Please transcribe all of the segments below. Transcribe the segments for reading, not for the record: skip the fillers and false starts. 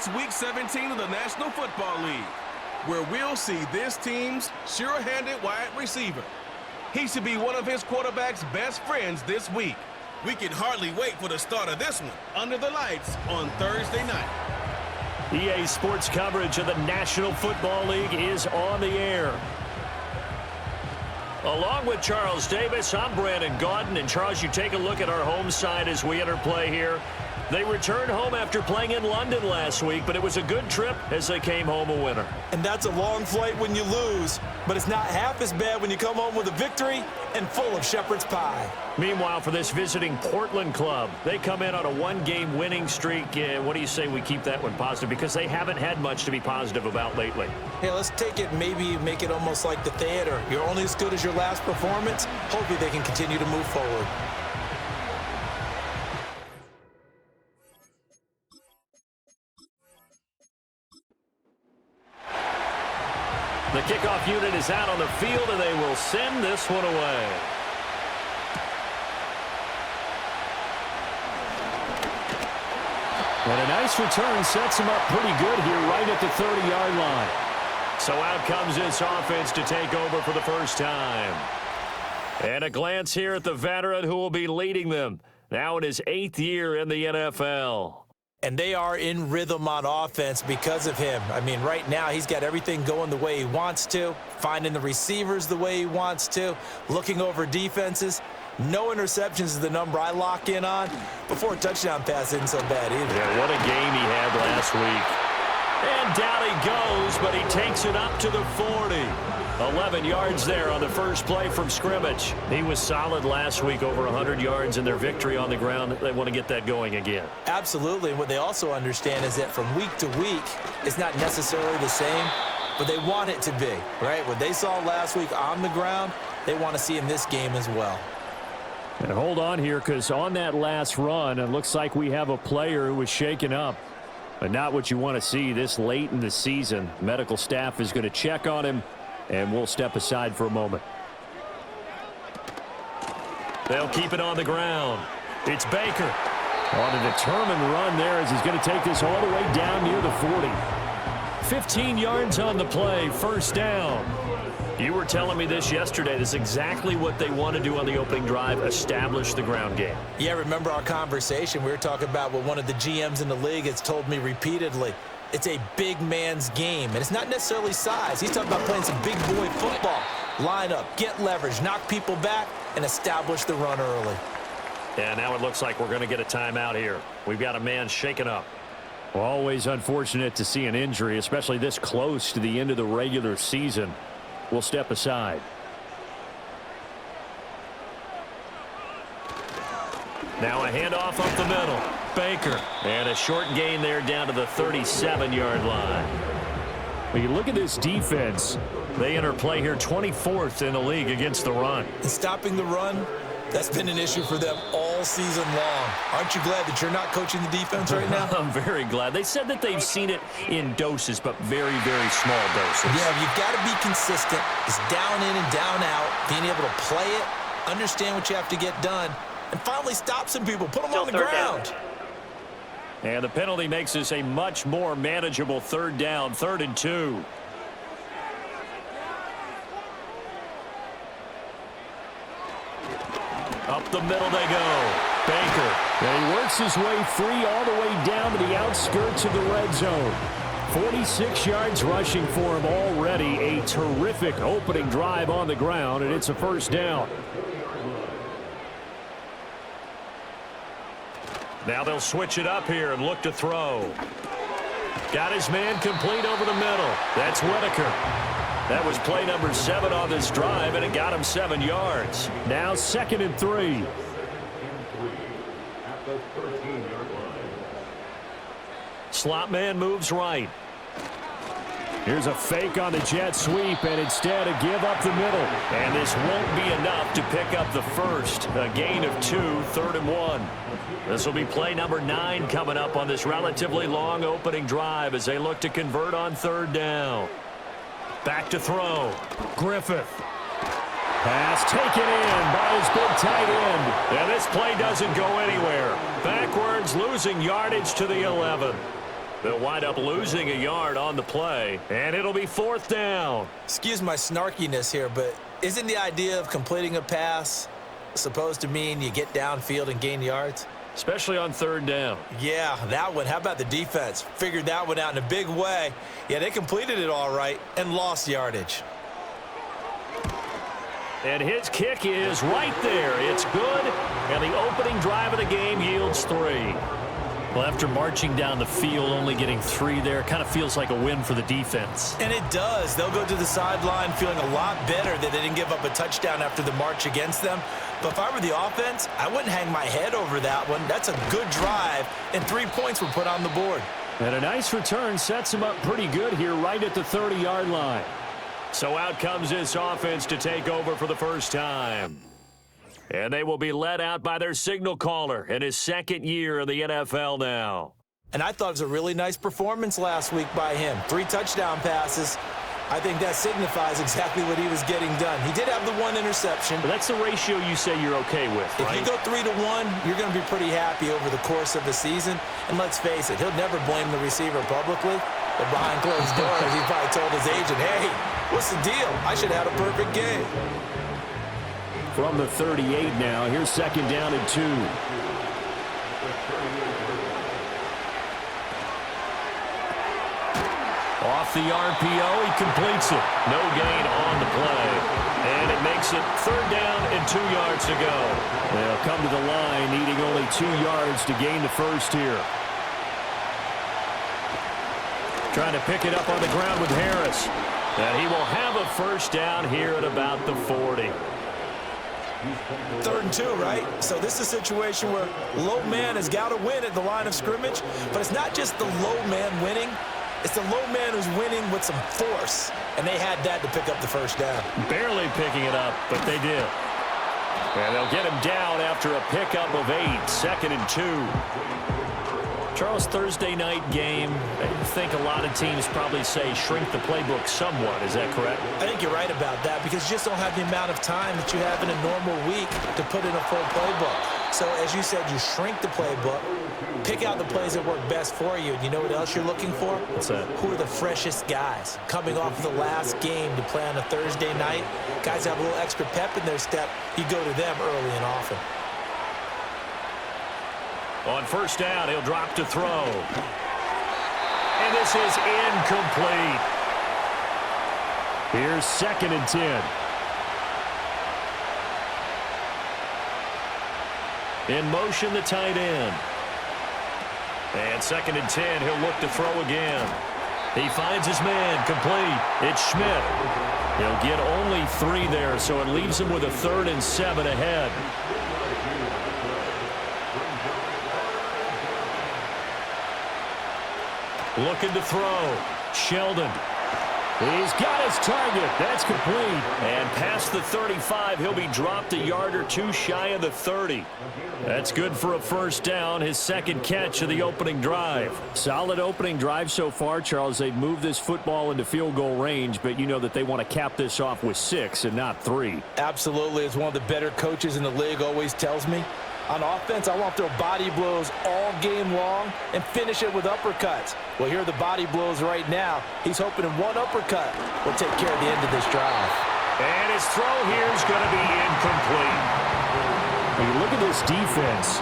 It's Week 17 of the National Football League, where we'll see this team's sure-handed wide receiver. He should be one of his quarterback's best friends this week. We can hardly wait for the start of this one under the lights on Thursday night. EA Sports coverage of the National Football League is on the air. Along with Charles Davis, I'm Brandon Gaudin. And Charles, you take a look at our home side as we enter play here. They returned home after playing in London last week, but it was a good trip as they came home a winner. And that's a long flight when you lose, but it's not half as bad when you come home with a victory and full of shepherd's pie. Meanwhile, for this visiting Portland club, they come in on a one-game winning streak. What do you say we keep that one positive? Because they haven't had much to be positive about lately. Hey, let's take it, maybe make it almost like the theater. You're only as good as your last performance. Hopefully they can continue to move forward. The kickoff unit is out on the field, and they will send this one away. And a nice return sets him up pretty good here right at the 30-yard line. So out comes this offense to take over for the first time. And a glance here at the veteran who will be leading them, now in his 8th year in the NFL. And they are in rhythm on offense because of him. I mean, right now he's got everything going the way he wants to, finding the receivers the way he wants to, looking over defenses. No interceptions is the number I lock in on. Before a touchdown pass isn't so bad either. Yeah, what a game he had last week. And down he goes, but he takes it up to the 40. 11 yards there on the first play from scrimmage. He was solid last week, over 100 yards in their victory on the ground. They want to get that going again. Absolutely. And what they also understand is that from week to week, it's not necessarily the same, but they want it to be, right? What they saw last week on the ground, they want to see in this game as well. And hold on here, because on that last run, it looks like we have a player who was shaken up. But not what you want to see this late in the season. Medical staff is going to check on him, and we'll step aside for a moment. They'll keep it on the ground. It's Baker on a determined run there as he's going to take this all the way down near the 40. 15 yards on the play, first down. You were telling me this yesterday. This is exactly what they want to do on the opening drive, establish the ground game. Yeah, remember our conversation? We were talking about what one of the GMs in the league has told me repeatedly. It's a big man's game, and it's not necessarily size. He's talking about playing some big boy football. Line up, get leverage, knock people back, and establish the run early. And now it looks like we're going to get a timeout here. We've got a man shaken up. Always unfortunate to see an injury, especially this close to the end of the regular season. We'll step aside. Now a handoff up the middle. Baker. And a short gain there down to the 37-yard line. When you look at this defense, they enter play here 24th in the league against the run. And stopping the run, that's been an issue for them all season long. Aren't you glad that you're not coaching the defense right now? I'm very glad. They said that they've seen it in doses, but very, very small doses. Yeah, you've got to be consistent. It's down in and down out, being able to play it, understand what you have to get done, and finally stop some people, put them on the ground. And the penalty makes this a much more manageable third down, 3rd and 2. Up the middle they go. Baker. And he works his way free all the way down to the outskirts of the red zone. 46 yards rushing for him already. A terrific opening drive on the ground, and it's a first down. Now they'll switch it up here and look to throw. Got his man complete over the middle. That's Whitaker. That was play number 7 on this drive, and it got him 7 yards. Now 2nd and 3. Slot man moves right. Here's a fake on the jet sweep, and instead a give up the middle. And this won't be enough to pick up the first. A gain of 2, 3rd and 1. This will be play number 9 coming up on this relatively long opening drive as they look to convert on 3rd down. Back to throw. Griffith. Pass taken in by his big tight end. And this play doesn't go anywhere. Backwards, losing yardage to the 11. They'll wind up losing a yard on the play, and it'll be 4th down. Excuse my snarkiness here, but isn't the idea of completing a pass supposed to mean you get downfield and gain yards? Especially on 3rd down. Yeah, that one. How about the defense? Figured that one out in a big way. Yeah, they completed it all right and lost yardage. And his kick is right there. It's good, and the opening drive of the game yields 3. Well, after marching down the field, only getting 3 there, kind of feels like a win for the defense. And it does. They'll go to the sideline feeling a lot better that they didn't give up a touchdown after the march against them. But if I were the offense, I wouldn't hang my head over that one. That's a good drive, and 3 points were put on the board. And a nice return sets him up pretty good here right at the 30-yard line. So out comes this offense to take over for the first time. And they will be led out by their signal caller in his 2nd year in the NFL now. And I thought it was a really nice performance last week by him. 3 touchdown passes. I think that signifies exactly what he was getting done. He did have the 1 interception. But that's the ratio you say you're okay with, right? If you go 3-1, you're going to be pretty happy over the course of the season. And let's face it, he'll never blame the receiver publicly. But behind closed doors, he probably told his agent, hey, what's the deal? I should have had a perfect game. From the 38 now, here's 2nd down and 2. Off the RPO, he completes it. No gain on the play. And it makes it 3rd down and 2 yards to go. They'll come to the line, needing only 2 yards to gain the first here. Trying to pick it up on the ground with Harris. And he will have a first down here at about the 40. 3rd and 2, right? So this is a situation where low man has got to win at the line of scrimmage, but it's not just the low man winning. It's the low man who's winning with some force, and they had that to pick up the first down. Barely picking it up, but they did. And they'll get him down after a pickup of 8, 2nd and 2. Charles, Thursday night game, I think a lot of teams probably say shrink the playbook somewhat. Is that correct? I think you're right about that because you just don't have the amount of time that you have in a normal week to put in a full playbook. So, as you said, you shrink the playbook, pick out the plays that work best for you. And you know what else you're looking for? What's that? Who are the freshest guys? Coming off the last game to play on a Thursday night, guys have a little extra pep in their step. You go to them early and often. On first down, he'll drop to throw. And this is incomplete. Here's 2nd and 10. In motion, the tight end. And 2nd and 10, he'll look to throw again. He finds his man, complete. It's Schmidt. He'll get only 3 there, so it leaves him with a 3rd and 7 ahead. Looking to throw. Sheldon. He's got his target. That's complete. And past the 35, he'll be dropped a yard or 2 shy of the 30. That's good for a first down, his 2nd catch of the opening drive. Solid opening drive so far, Charles. They've moved this football into field goal range, but you know that they want to cap this off with 6 and not 3. Absolutely. As one of the better coaches in the league always tells me, on offense, I want to throw body blows all game long and finish it with uppercuts. Well, here are the body blows right now. He's hoping in one uppercut will take care of the end of this drive. And his throw here is going to be incomplete. When you look at this defense,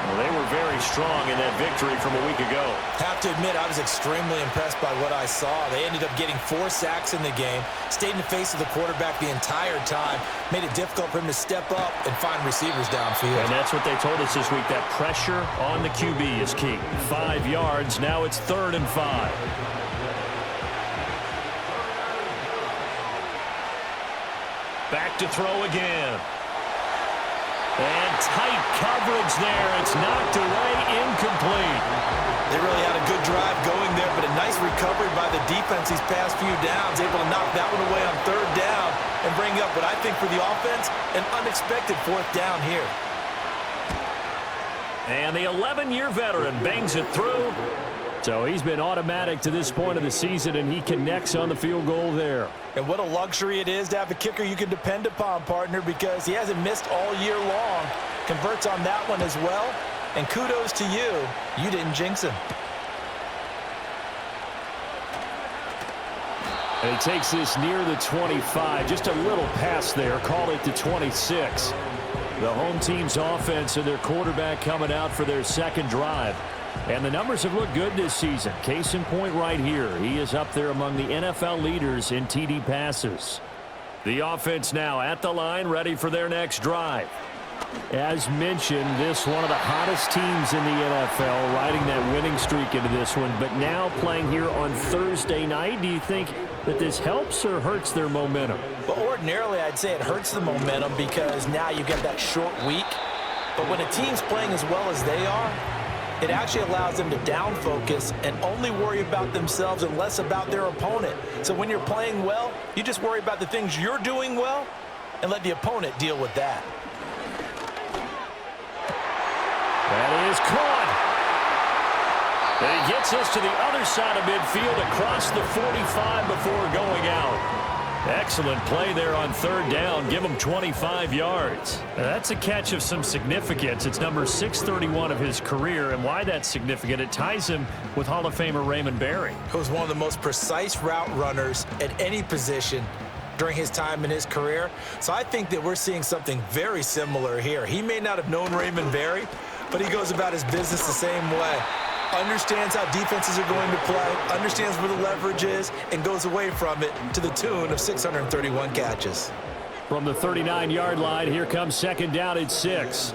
well, they were very strong in that victory from a week ago. Have to admit, I was extremely impressed by what I saw. They ended up getting 4 sacks in the game, stayed in the face of the quarterback the entire time, made it difficult for him to step up and find receivers downfield. And that's what they told us this week, that pressure on the QB is key. 5 yards, now it's 3rd and 5. Back to throw again. And tight coverage there. It's knocked away, incomplete. They really had a good drive going there, but a nice recovery by the defense these past few downs, able to knock that one away on 3rd down and bring up what I think for the offense, an unexpected 4th down here. And the 11-year veteran bangs it through. So he's been automatic to this point of the season, and he connects on the field goal there. And what a luxury it is to have a kicker you can depend upon, partner, because he hasn't missed all year long. Converts on that one as well. And kudos to you. You didn't jinx him. And he takes this near the 25. Just a little pass there. Call it the 26. The home team's offense and their quarterback coming out for their second drive. And the numbers have looked good this season. Case in point right here. He is up there among the NFL leaders in TD passes. The offense now at the line, ready for their next drive. As mentioned, this one of the hottest teams in the NFL, riding that winning streak into this one, but now playing here on Thursday night. Do you think that this helps or hurts their momentum? Well, ordinarily, I'd say it hurts the momentum because now you get that short week. But when a team's playing as well as they are, it actually allows them to down focus and only worry about themselves and less about their opponent. So when you're playing well, you just worry about the things you're doing well and let the opponent deal with that. That is caught. And he gets us to the other side of midfield across the 45 before going out. Excellent play there on third down. Give him 25 yards. Now, that's a catch of some significance. It's number 631 of his career, and why that's significant, it ties him with Hall of Famer Raymond Berry. He was one of the most precise route runners at any position during his time in his career. So I think that we're seeing something very similar here. He may not have known Raymond Berry, but he goes about his business the same way. Understands how defenses are going to play, understands where the leverage is, and goes away from it to the tune of 631 catches. From the 39-yard line, here comes second down at 6.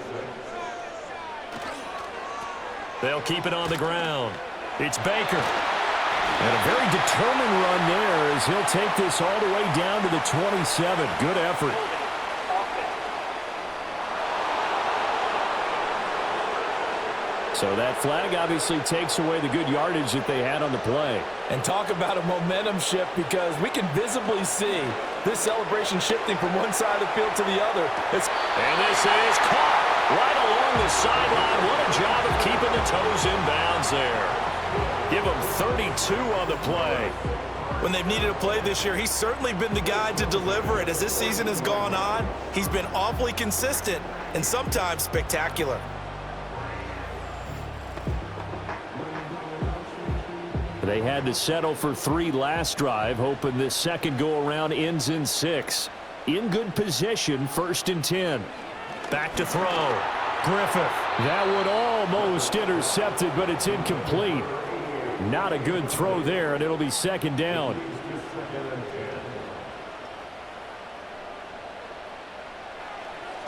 They'll keep it on the ground. It's Baker. And a very determined run there as he'll take this all the way down to the 27. Good effort. So that flag obviously takes away the good yardage that they had on the play. And talk about a momentum shift, because we can visibly see this celebration shifting from one side of the field to the other. And this is caught right along the sideline. What a job of keeping the toes in bounds there. Give him 32 on the play. When they've needed a play this year, he's certainly been the guy to deliver it. As this season has gone on, he's been awfully consistent and sometimes spectacular. They had to settle for 3 last drive, hoping this second go-around ends in 6. In good position, 1st and 10. Back to throw. Griffith. That would almost intercept it, but it's incomplete. Not a good throw there, and it'll be second down.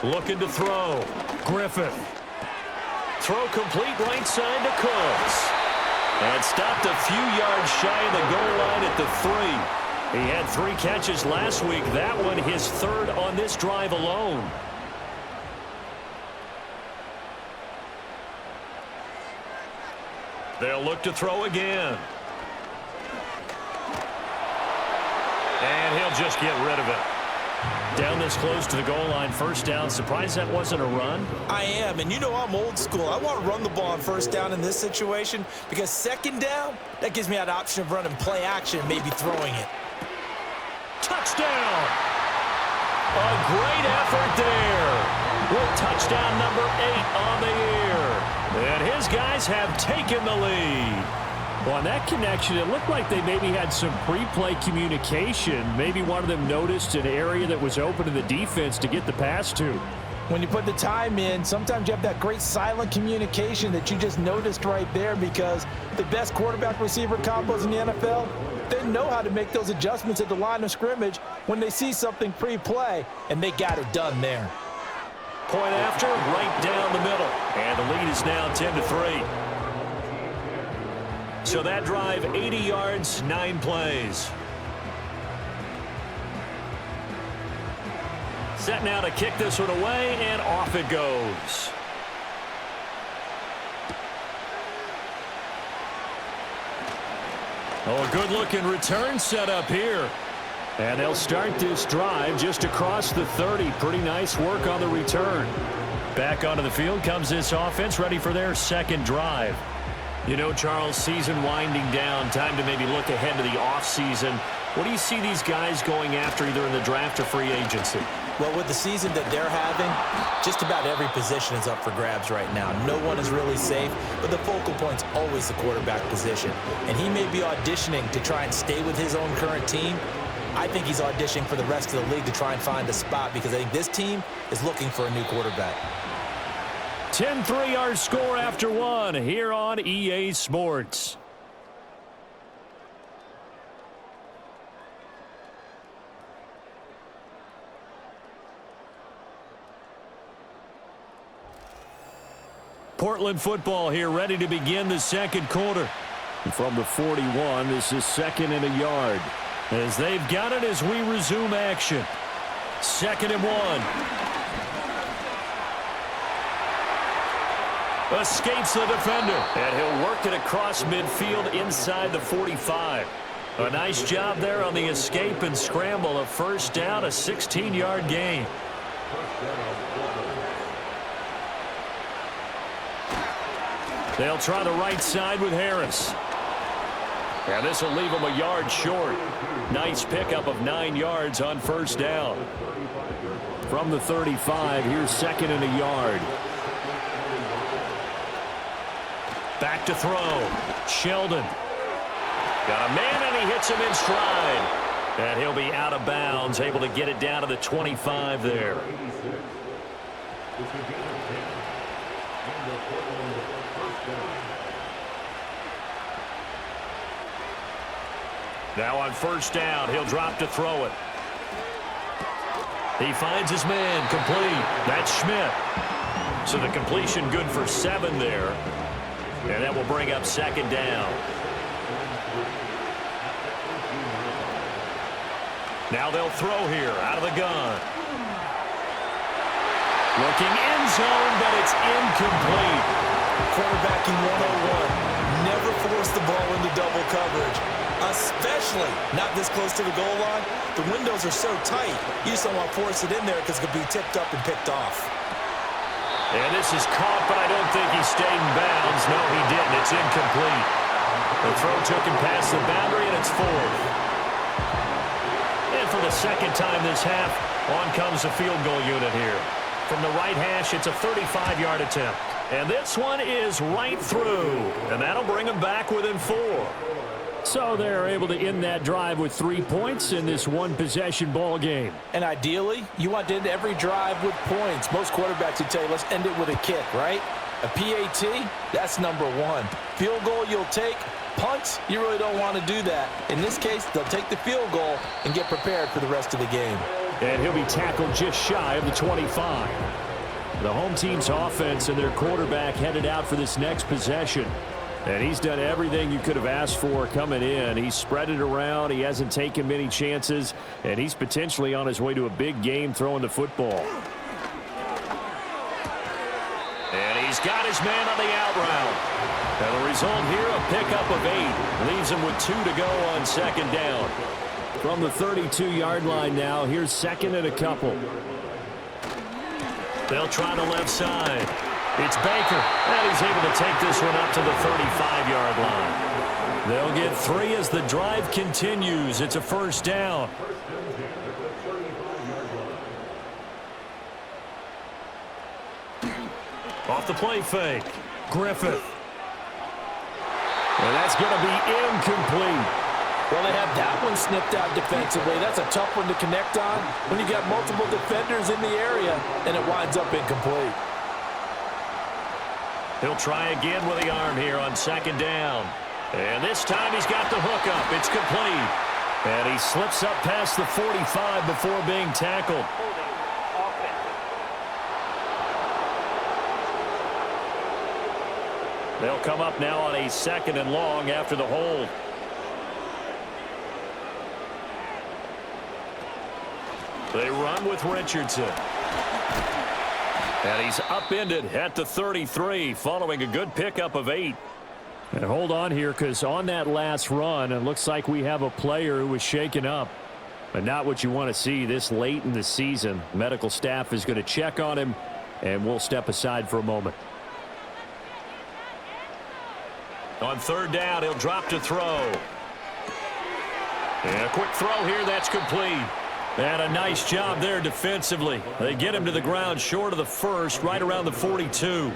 Looking to throw. Griffith. Throw complete right side to Cooks. And stopped a few yards shy of the goal line at the 3. He had 3 catches last week. That one his 3rd on this drive alone. They'll look to throw again. And he'll just get rid of it. Down this close to the goal line, 1st down. Surprised that wasn't a run? I am, and you know I'm old school. I want to run the ball on 1st down in this situation, because 2nd down, that gives me that option of running play action, maybe throwing it. Touchdown! A great effort there. With touchdown number 8 on the year. And his guys have taken the lead. Well, on that connection, it looked like they maybe had some pre-play communication. Maybe one of them noticed an area that was open to the defense to get the pass to. When you put the time in, sometimes you have that great silent communication that you just noticed right there, because the best quarterback-receiver combos in the NFL, they know how to make those adjustments at the line of scrimmage when they see something pre-play, and they got it done there. Point after, right down the middle. And the lead is now 10-3. So that drive, 80 yards, 9 plays. Set now to kick this one away, and off it goes. Oh, a good-looking return set up here. And they'll start this drive just across the 30. Pretty nice work on the return. Back onto the field comes this offense, ready for their second drive. You know, Charles, season winding down, time to maybe look ahead to the offseason. What do you see these guys going after either in the draft or free agency? Well, with the season that they're having, just about every position is up for grabs right now. No one is really safe, but the focal point's always the quarterback position. And he may be auditioning to try and stay with his own current team. I think he's auditioning for the rest of the league to try and find a spot because I think this team is looking for a new quarterback. 10-3 our score after one here on EA Sports. Portland football here, ready to begin the second quarter. And from the 41, this is 2nd and a yard. As they've got it as we resume action. 2nd and 1. Escapes the defender. And he'll work it across midfield inside the 45. A nice job there on the escape and scramble. A first down, a 16-yard gain. They'll try the right side with Harris. And this will leave him a yard short. Nice pickup of 9 yards on first down. From the 35, here's 2nd and a yard. Back to throw. Sheldon. Got a man, and he hits him in stride. And he'll be out of bounds, able to get it down to the 25 there. Now on first down, he'll drop to throw it. He finds his man, complete. That's Schmidt. So the completion good for 7 there. And that will bring up 2nd down. Now they'll throw here out of the gun. Looking end zone, but it's incomplete. Quarterbacking 101. Never force the ball into double coverage. Especially not this close to the goal line. The windows are so tight, you just don't want to force it in there because it could be tipped up and picked off. And this is caught, but I don't think he stayed in bounds. No, he didn't. It's incomplete. The throw took him past the boundary, and it's 4th. And for the second time this half, on comes the field goal unit here. From the right hash, it's a 35-yard attempt. And this one is right through. And that'll bring them back within 4. So they're able to end that drive with 3 points in this one-possession ball game. And ideally, you want to end every drive with points. Most quarterbacks would tell you, let's end it with a kick, right? A PAT, that's number 1. Field goal you'll take. Punts, you really don't want to do that. In this case, they'll take the field goal and get prepared for the rest of the game. And he'll be tackled just shy of the 25. The home team's offense and their quarterback headed out for this next possession. And he's done everything you could have asked for coming in. He's spread it around. He hasn't taken many chances. And he's potentially on his way to a big game throwing the football. And he's got his man on the out route. And the result here, a pickup of 8. Leaves him with 2 to go on 2nd down. From the 32-yard line now, here's 2nd and a couple. They'll try the left side. It's Baker, and he's able to take this one up to the 35-yard line. They'll get 3 as the drive continues. It's a first down. Off the play fake. Griffith. And that's going to be incomplete. Well, they have that one snipped out defensively. That's a tough one to connect on when you got multiple defenders in the area, and it winds up incomplete. He'll try again with the arm here on 2nd down. And this time he's got the hook up. It's complete. And he slips up past the 45 before being tackled. They'll come up now on a 2nd and long after the hold. They run with Richardson. And he's upended at the 33 following a good pickup of 8. And hold on here, because on that last run, it looks like we have a player who was shaken up. But not what you want to see this late in the season. Medical staff is going to check on him, and we'll step aside for a moment. On 3rd down, he'll drop to throw. And a quick throw here, that's complete. And a nice job there defensively. They get him to the ground short of the first, right around the 42.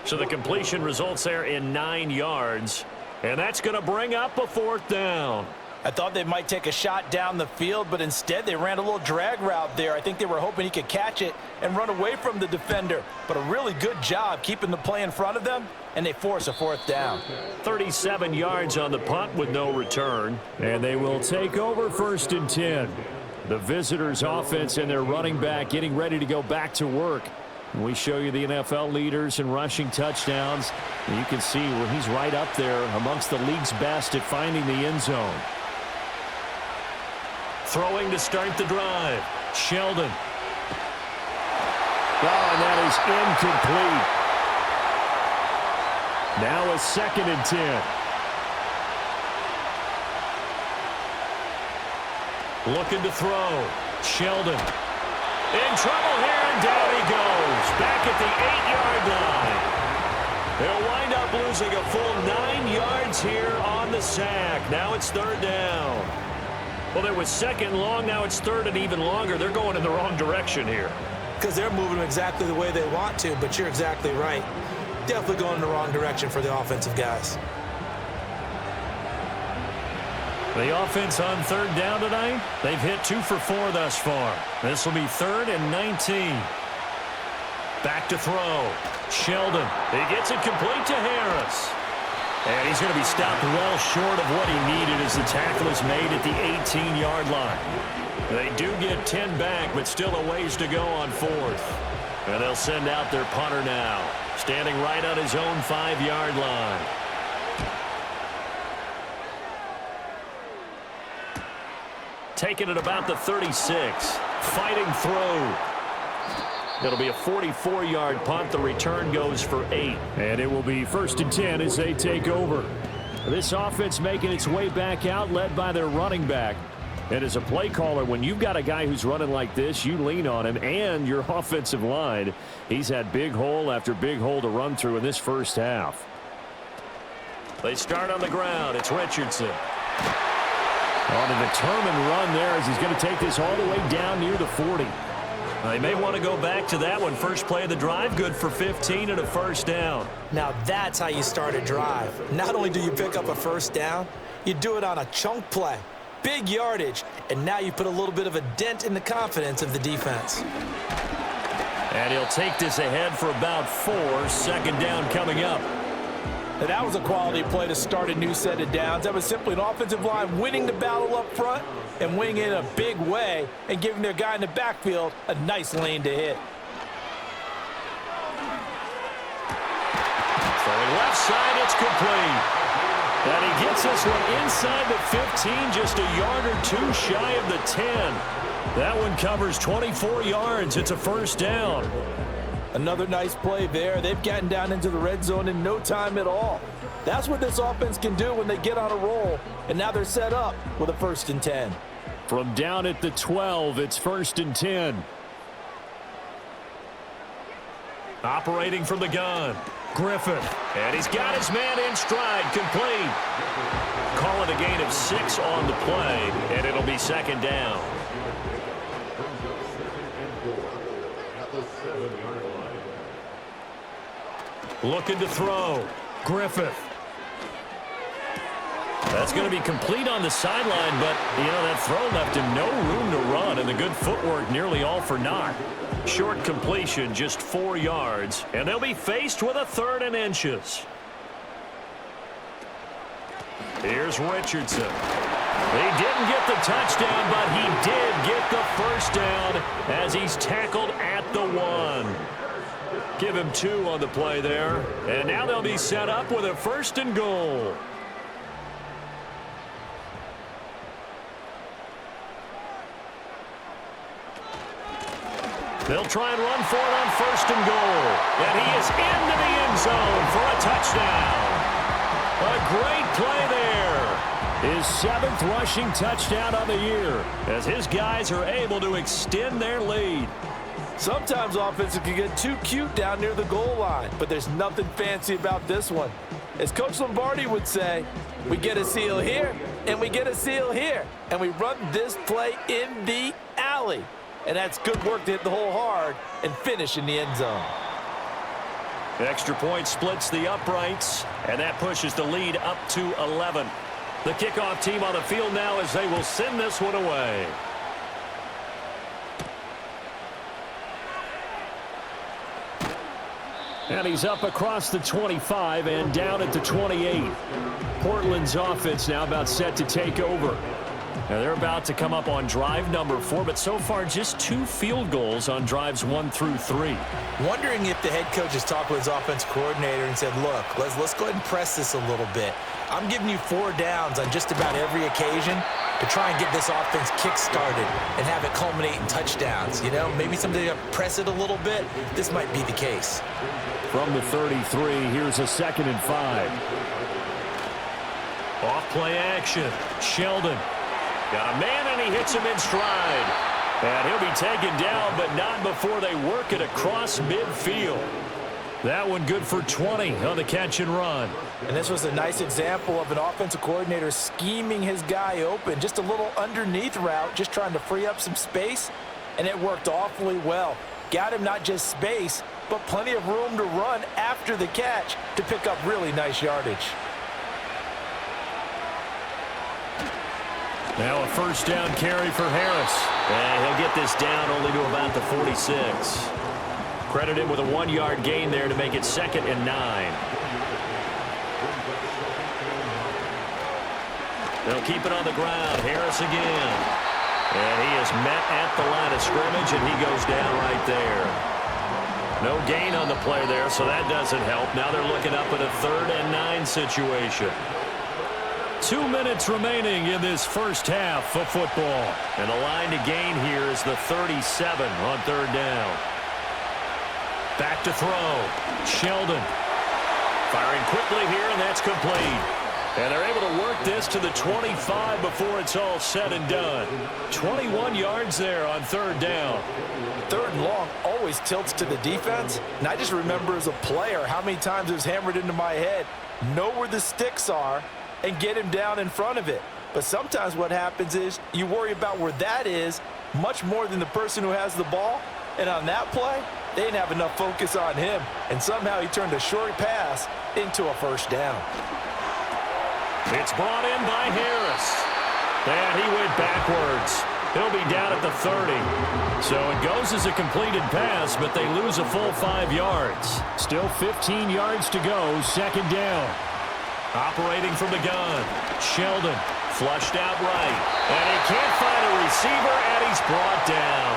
So the completion results there in 9 yards. And that's going to bring up a 4th down. I thought they might take a shot down the field, but instead they ran a little drag route there. I think they were hoping he could catch it and run away from the defender. But a really good job keeping the play in front of them, and they force a 4th down. 37 yards on the punt with no return. And they will take over 1st and 10. The visitors' offense and their running back getting ready to go back to work. We show you the NFL leaders in rushing touchdowns. And you can see where he's right up there amongst the league's best at finding the end zone. Throwing to start the drive. Sheldon. Oh, and that is incomplete. Now a 2nd and 10. Looking to throw. Sheldon. In trouble here, and down he goes. Back at the 8-yard line. They'll wind up losing a full 9 yards here on the sack. Now it's 3rd down. Well, there was 2nd long. Now it's 3rd and even longer. They're going in the wrong direction here. Because they're moving exactly the way they want to, but you're exactly right. Definitely going in the wrong direction for the offensive guys. The offense on 3rd down tonight, they've hit 2 for 4 thus far. This will be 3rd and 19. Back to throw. Sheldon. He gets it complete to Harris. And he's going to be stopped well short of what he needed as the tackle is made at the 18-yard line. They do get 10 back, but still a ways to go on 4th. And they'll send out their punter now, standing right on his own 5-yard line. Taking it about the 36. Fighting through. It'll be a 44-yard punt. The return goes for 8. And it will be 1st and 10 as they take over. This offense making its way back out, led by their running back. And as a play caller, when you've got a guy who's running like this, you lean on him and your offensive line. He's had big hole after big hole to run through in this first half. They start on the ground. It's Richardson. On a determined run there as he's going to take this all the way down near the 40. They may want to go back to that one. First play of the drive, good for 15 and a 1st down. Now that's how you start a drive. Not only do you pick up a 1st down, you do it on a chunk play. Big yardage, and now you put a little bit of a dent in the confidence of the defense. And he'll take this ahead for about 4. 2nd down coming up. And that was a quality play to start a new set of downs. That was simply an offensive line winning the battle up front and winning it in a big way and giving their guy in the backfield a nice lane to hit. Throwing left side, it's complete. And he gets this one inside the 15, just a yard or 2 shy of the 10. That one covers 24 yards. It's a 1st down. Another nice play there. They've gotten down into the red zone in no time at all. That's what this offense can do when they get on a roll. And now they're set up with a 1st and 10. From down at the 12, it's 1st and 10. Operating from the gun. Griffith. And he's got his man in stride. Complete. Call it a gain of 6 on the play, and it'll be 2nd down. Looking to throw. Griffith. That's going to be complete on the sideline, but, that throw left him no room to run, and the good footwork nearly all for naught. Short completion, just 4 yards, and they'll be faced with a 3rd and inches. Here's Richardson. He didn't get the touchdown, but he did get the 1st down as he's tackled at the 1. Give him 2 on the play there, and now they'll be set up with a 1st and goal. They'll try and run for it on 1st and goal. And he is into the end zone for a touchdown. A great play there. His 7th rushing touchdown on the year as his guys are able to extend their lead. Sometimes offenses can get too cute down near the goal line, but there's nothing fancy about this one. As Coach Lombardi would say, we get a seal here, And we get a seal here. And we run this play in the alley. And that's good work to hit the hole hard and finish in the end zone. Extra point splits the uprights, and that pushes the lead up to 11. The kickoff team on the field now as they will send this one away. And he's up across the 25 and down at the 28. Portland's offense now about set to take over. Now they're about to come up on drive number 4, but so far just 2 field goals on drives 1 through 3. Wondering if the head coach has talked with his offense coordinator and said, look, let's go ahead and press this a little bit. I'm giving you 4 downs on just about every occasion to try and get this offense kick-started and have it culminate in touchdowns. You know, maybe somebody to press it a little bit. This might be the case. From the 33, here's a 2nd and 5. Off play action. Sheldon. Got a man, and he hits him in stride. And he'll be taken down, but not before they work it across midfield. That one good for 20 on the catch and run. And this was a nice example of an offensive coordinator scheming his guy open. Just a little underneath route, just trying to free up some space, and it worked awfully well. Got him not just space, but plenty of room to run after the catch to pick up really nice yardage. Now a first down carry for Harris. And he'll get this down only to about the 46. Credit him with a 1-yard gain there to make it 2nd and 9. They'll keep it on the ground. Harris again. And he is met at the line of scrimmage, and he goes down right there. No gain on the play there, so that doesn't help. Now they're looking up at a 3rd and 9 situation. 2 minutes remaining in this first half of football. And the line to gain here is the 37 on 3rd down. Back to throw. Sheldon. Firing quickly here, and that's complete. And they're able to work this to the 25 before it's all said and done. 21 yards there on 3rd down. 3rd and long always tilts to the defense. And I just remember as a player how many times it was hammered into my head. Know where the sticks are and get him down in front of it. But sometimes what happens is you worry about where that is much more than the person who has the ball. And on that play, they didn't have enough focus on him. And somehow he turned a short pass into a first down. It's brought in by Harris. And he went backwards. He'll be down at the 30. So it goes as a completed pass, but they lose a full 5 yards. Still 15 yards to go, 2nd down. Operating from the gun. Sheldon flushed out right. And he can't find a receiver, and he's brought down.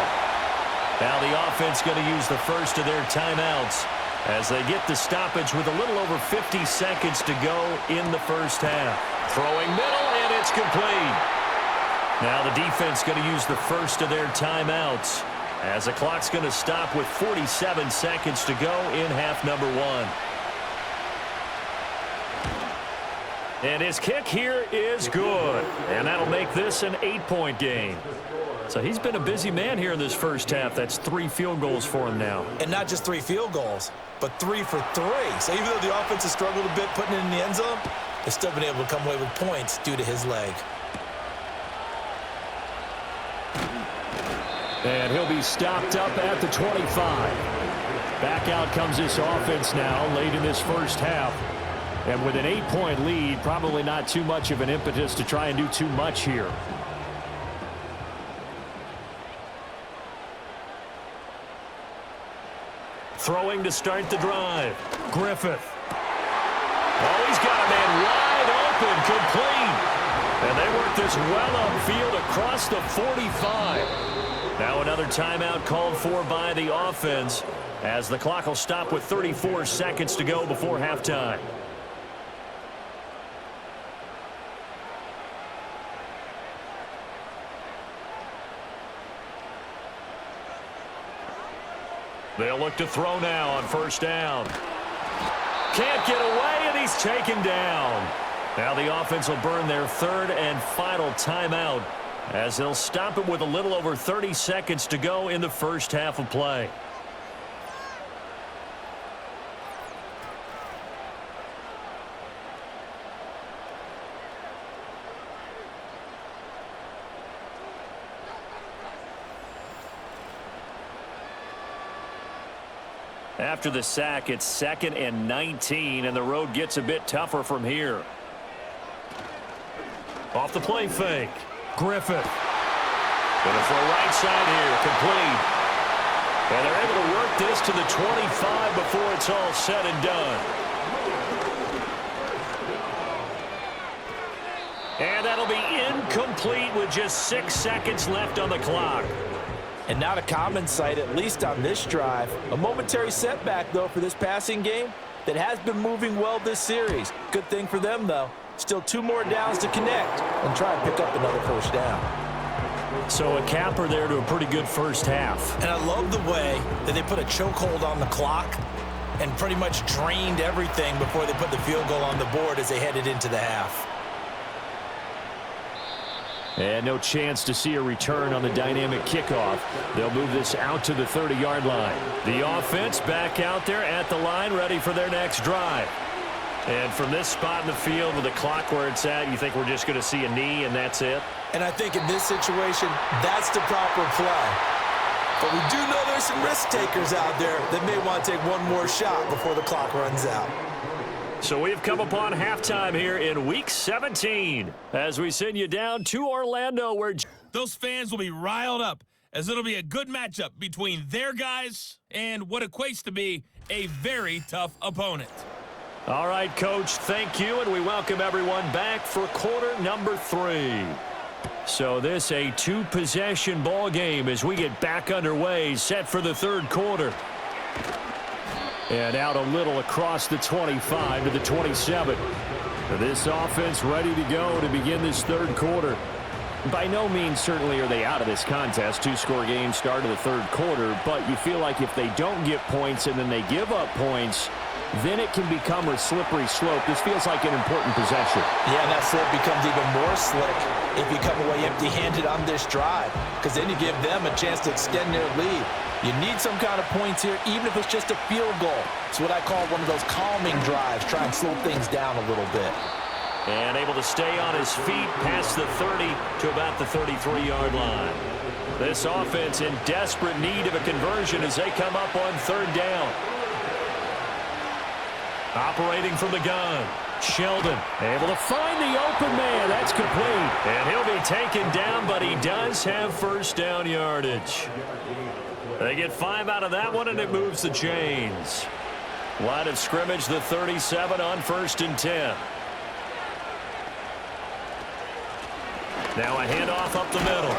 Now the offense going to use the first of their timeouts as they get the stoppage with a little over 50 seconds to go in the first half. Throwing middle, and it's complete. Now the defense going to use the first of their timeouts as the clock's going to stop with 47 seconds to go in half number 1. And his kick here is good. And that'll make this an 8-point game. So he's been a busy man here in this first half. That's 3 field goals for him now. And not just 3 field goals, but 3 for 3. So even though the offense has struggled a bit putting it in the end zone, they've still been able to come away with points due to his leg. And he'll be stopped up at the 25. Back out comes this offense now late in this first half. And with an 8-point lead, probably not too much of an impetus to try and do too much here. Throwing to start the drive. Griffith. Oh, he's got a man wide open, complete. And they work this well upfield across the 45. Now another timeout called for by the offense as the clock will stop with 34 seconds to go before halftime. They'll look to throw now on first down. Can't get away, and he's taken down. Now the offense will burn their 3rd and final timeout as they'll stop it with a little over 30 seconds to go in the first half of play. After the sack, it's 2nd and 19, and the road gets a bit tougher from here. Off the play fake. Griffith. Gonna throw right side here, complete. And they're able to work this to the 25 before it's all said and done. And that'll be incomplete with just 6 seconds left on the clock. And not a common sight, at least on this drive. A momentary setback, though, for this passing game that has been moving well this series. Good thing for them, though. Still 2 more downs to connect and try and pick up another first down. So a capper there to a pretty good first half. And I love the way that they put a chokehold on the clock and pretty much drained everything before they put the field goal on the board as they headed into the half. And no chance to see a return on the dynamic kickoff. They'll move this out to the 30-yard line. The offense back out there at the line, ready for their next drive. And from this spot in the field with the clock where it's at, you think we're just going to see a knee and that's it? And I think in this situation, that's the proper play. But we do know there's some risk takers out there that may want to take one more shot before the clock runs out. So we've come upon halftime here in Week 17 as we send you down to Orlando where Those fans will be riled up as it'll be a good matchup between their guys and what equates to be a very tough opponent. All right, Coach, thank you, and we welcome everyone back for quarter number 3. So this a 2-possession ball game as we get back underway, set for the 3rd quarter. And out a little across the 25 to the 27. This offense ready to go to begin this 3rd quarter. By no means certainly are they out of this contest. 2-score game start of the 3rd quarter, but you feel like if they don't get points and then they give up points, then it can become a slippery slope. This feels like an important possession. Yeah, and that slope becomes even more slick if you come away empty-handed on this drive, because then you give them a chance to extend their lead. You need some kind of points here, even if it's just a field goal. It's what I call one of those calming drives, try and slow things down a little bit. And able to stay on his feet past the 30 to about the 33-yard line. This offense in desperate need of a conversion as they come up on 3rd down. Operating from the gun, Sheldon able to find the open man. That's complete. And he'll be taken down, but he does have first down yardage. They get 5 out of that one, and it moves the chains. Line of scrimmage, the 37 on 1st and 10. Now a handoff up the middle.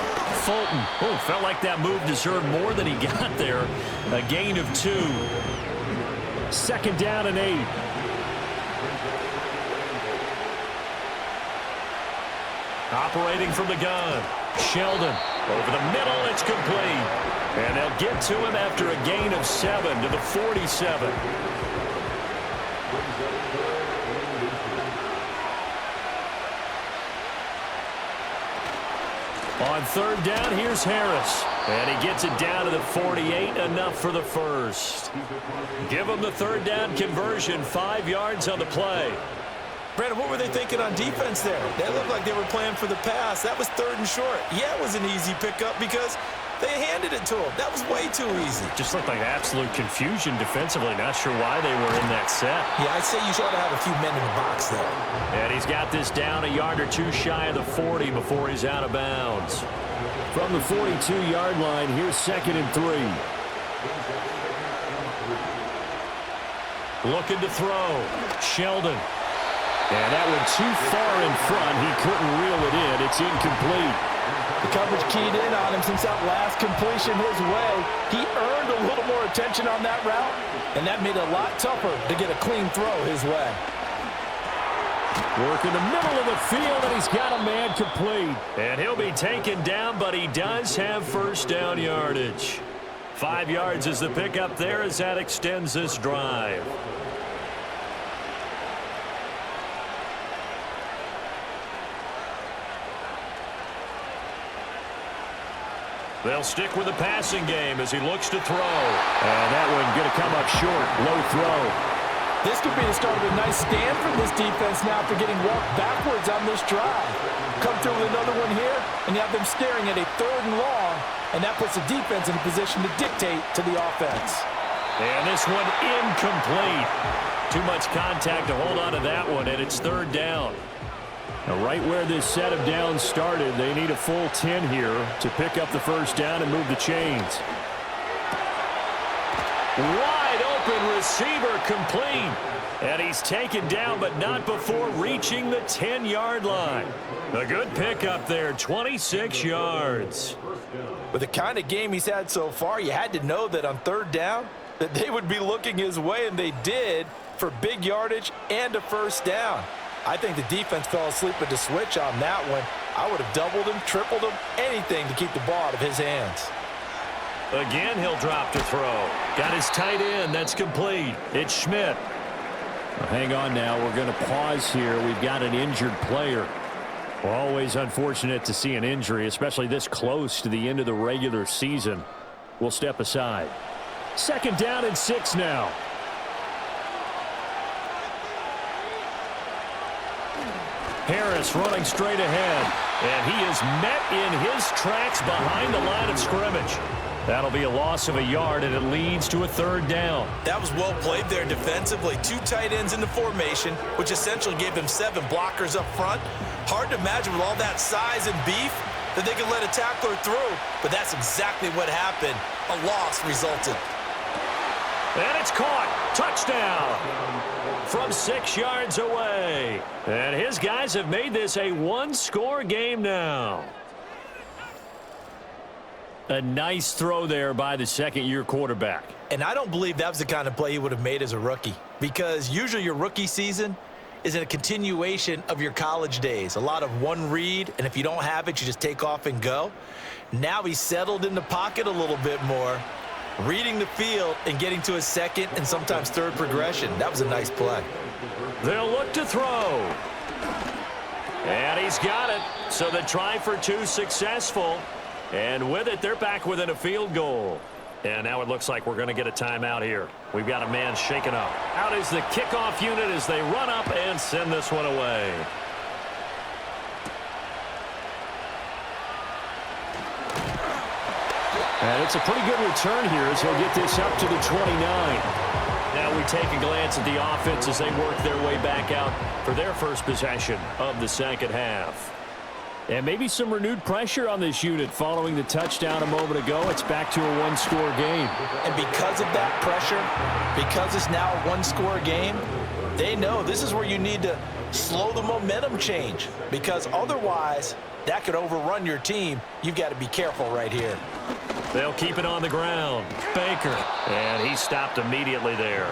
Fulton, felt like that move deserved more than he got there. A gain of 2. 2nd down and 8. Operating from the gun, Sheldon over the middle, it's complete. And they'll get to him after a gain of 7 to the 47. On 3rd down, here's Harris. And he gets it down to the 48, enough for the first. Give him the 3rd down conversion, 5 yards on the play. Brandon, what were they thinking on defense there? They looked like they were playing for the pass. That was 3rd and short. Yeah, it was an easy pickup because they handed it to him. That was way too easy. Just looked like absolute confusion defensively. Not sure why they were in that set. Yeah, I'd say you ought to have a few men in the box there. And he's got this down a yard or 2 shy of the 40 before he's out of bounds. From the 42-yard line, here's 2nd and 3. Looking to throw. Sheldon. And that one too far in front. He couldn't reel it in. It's incomplete. The coverage keyed in on him since that last completion his way. He earned a little more attention on that route, and that made it a lot tougher to get a clean throw his way. Work in the middle of the field, and he's got a man complete. And he'll be taken down, but he does have first down yardage. 5 yards is the pickup there as that extends this drive. They'll stick with the passing game as he looks to throw. And that one going to come up short. Low throw. This could be the start of a nice stand from this defense now after getting walked backwards on this drive. Come through with another one here, and you have them staring at a 3rd and long, and that puts the defense in a position to dictate to the offense. And this one incomplete. Too much contact to hold on to that one, and it's third down. Now, right where this set of downs started, they need a full 10 here to pick up the first down and move the chains. Wide open receiver complete. And he's taken down, but not before reaching the 10-yard line. A good pickup there, 26 yards. With the kind of game he's had so far, you had to know that on third down that they would be looking his way, and they did, for big yardage and a first down. I think the defense fell asleep at the switch on that one. I would have doubled him, tripled him, anything to keep the ball out of his hands. Again, he'll drop to throw. Got his tight end. That's complete. It's Schmidt. Well, hang on now. We're going to pause here. We've got an injured player. Always unfortunate to see an injury, especially this close to the end of the regular season. We'll step aside. Second down and 6 now. Harris running straight ahead, and he is met in his tracks behind the line of scrimmage. That'll be a loss of a yard, and it leads to a third down. That was well played there defensively. 2 tight ends in the formation, which essentially gave them 7 blockers up front. Hard to imagine with all that size and beef that they could let a tackler through, but that's exactly what happened. A loss resulted. And it's caught. Touchdown from 6 yards away. And his guys have made this a one-score game now. A nice throw there by the second-year quarterback. And I don't believe that was the kind of play he would have made as a rookie, because usually your rookie season is a continuation of your college days. A lot of one read, and if you don't have it, you just take off and go. Now he's settled in the pocket a little bit more, reading the field and getting to his second and sometimes third progression. That was a nice play. They'll look to throw. And he's got it. So the try for 2 successful. And with it, they're back within a field goal. And now it looks like we're going to get a timeout here. We've got a man shaken up. Out is the kickoff unit as they run up and send this one away. And it's a pretty good return here as he'll get this up to the 29. Now we take a glance at the offense as they work their way back out for their first possession of the second half. And maybe some renewed pressure on this unit following the touchdown a moment ago. It's back to a one-score game. And because of that pressure, because it's now a one-score game, they know this is where you need to slow the momentum change, because otherwise that could overrun your team. You've got to be careful right here. They'll keep it on the ground. Baker. And he stopped immediately there.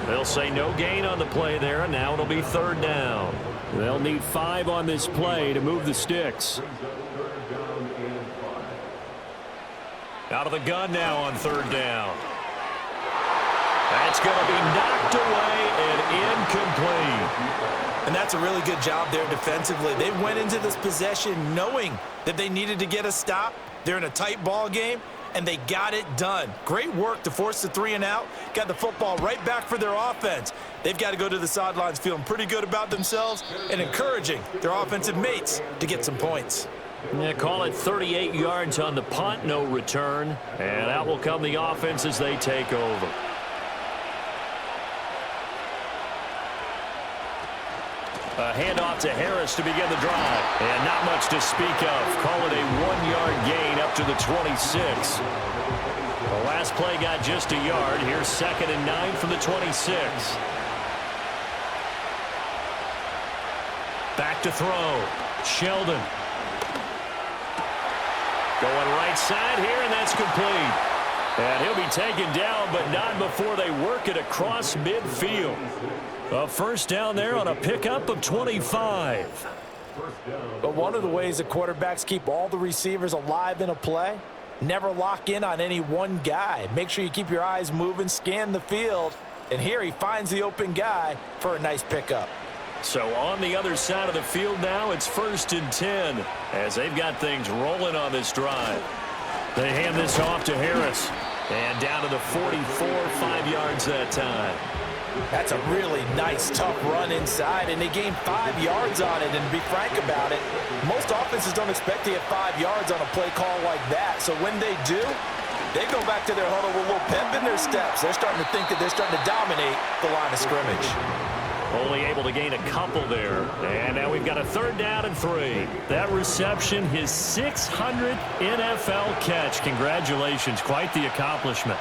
They'll say no gain on the play there, and now it'll be third down. They'll need 5 on this play to move the sticks. Out of the gun now on third down. That's going to be knocked away and incomplete. And that's a really good job there defensively. They went into this possession knowing that they needed to get a stop. They're in a tight ball game, and they got it done. Great work to force the 3 and out. Got the football right back for their offense. They've got to go to the sidelines feeling pretty good about themselves and encouraging their offensive mates to get some points. Yeah, call it 38 yards on the punt, no return. And out will come the offense as they take over. A handoff to Harris to begin the drive. And not much to speak of. Call it a 1-yard gain up to the 26. The last play got just a yard. Here's 2nd and 9 from the 26. Back to throw. Sheldon. Going right side here, and that's complete. And he'll be taken down, but not before they work it across midfield. A first down there on a pickup of 25. But one of the ways the quarterbacks keep all the receivers alive in a play, never lock in on any one guy. Make sure you keep your eyes moving, scan the field, and here he finds the open guy for a nice pickup. So on the other side of the field now, it's 1st and 10 as they've got things rolling on this drive. They hand this off to Harris, and down to the 44, 5 yards that time. That's a really nice, tough run inside, and they gained 5 yards on it. And to be frank about it, most offenses don't expect to get 5 yards on a play call like that. So when they do, They go back to their huddle with a little pep in their steps. They're starting to think that they're starting to dominate the line of scrimmage. Only able to gain a couple there. And now we've got a 3rd down and 3. That reception, his 600th NFL catch. Congratulations. Quite the accomplishment.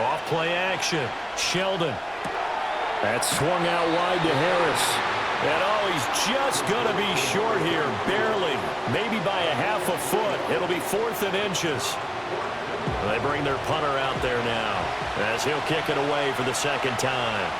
Off play action. Sheldon. That swung out wide to Harris. And he's just going to be short here. Barely. Maybe by a half a foot. It'll be 4th and inches. They bring their punter out there now as he'll kick it away for the 2nd time.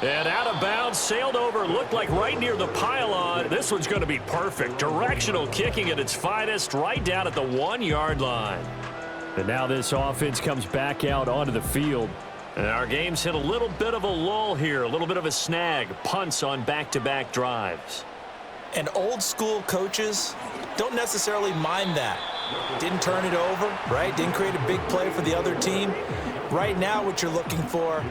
And out of bounds, sailed over, looked like right near the pylon. This one's going to be perfect. Directional kicking at its finest, right down at the 1-yard line. And now this offense comes back out onto the field. And our game's hit a little bit of a lull here, a little bit of a snag. Punts on back-to-back drives. And old-school coaches don't necessarily mind that. Didn't turn it over, right? Didn't create a big play for the other team. Right now what you're looking for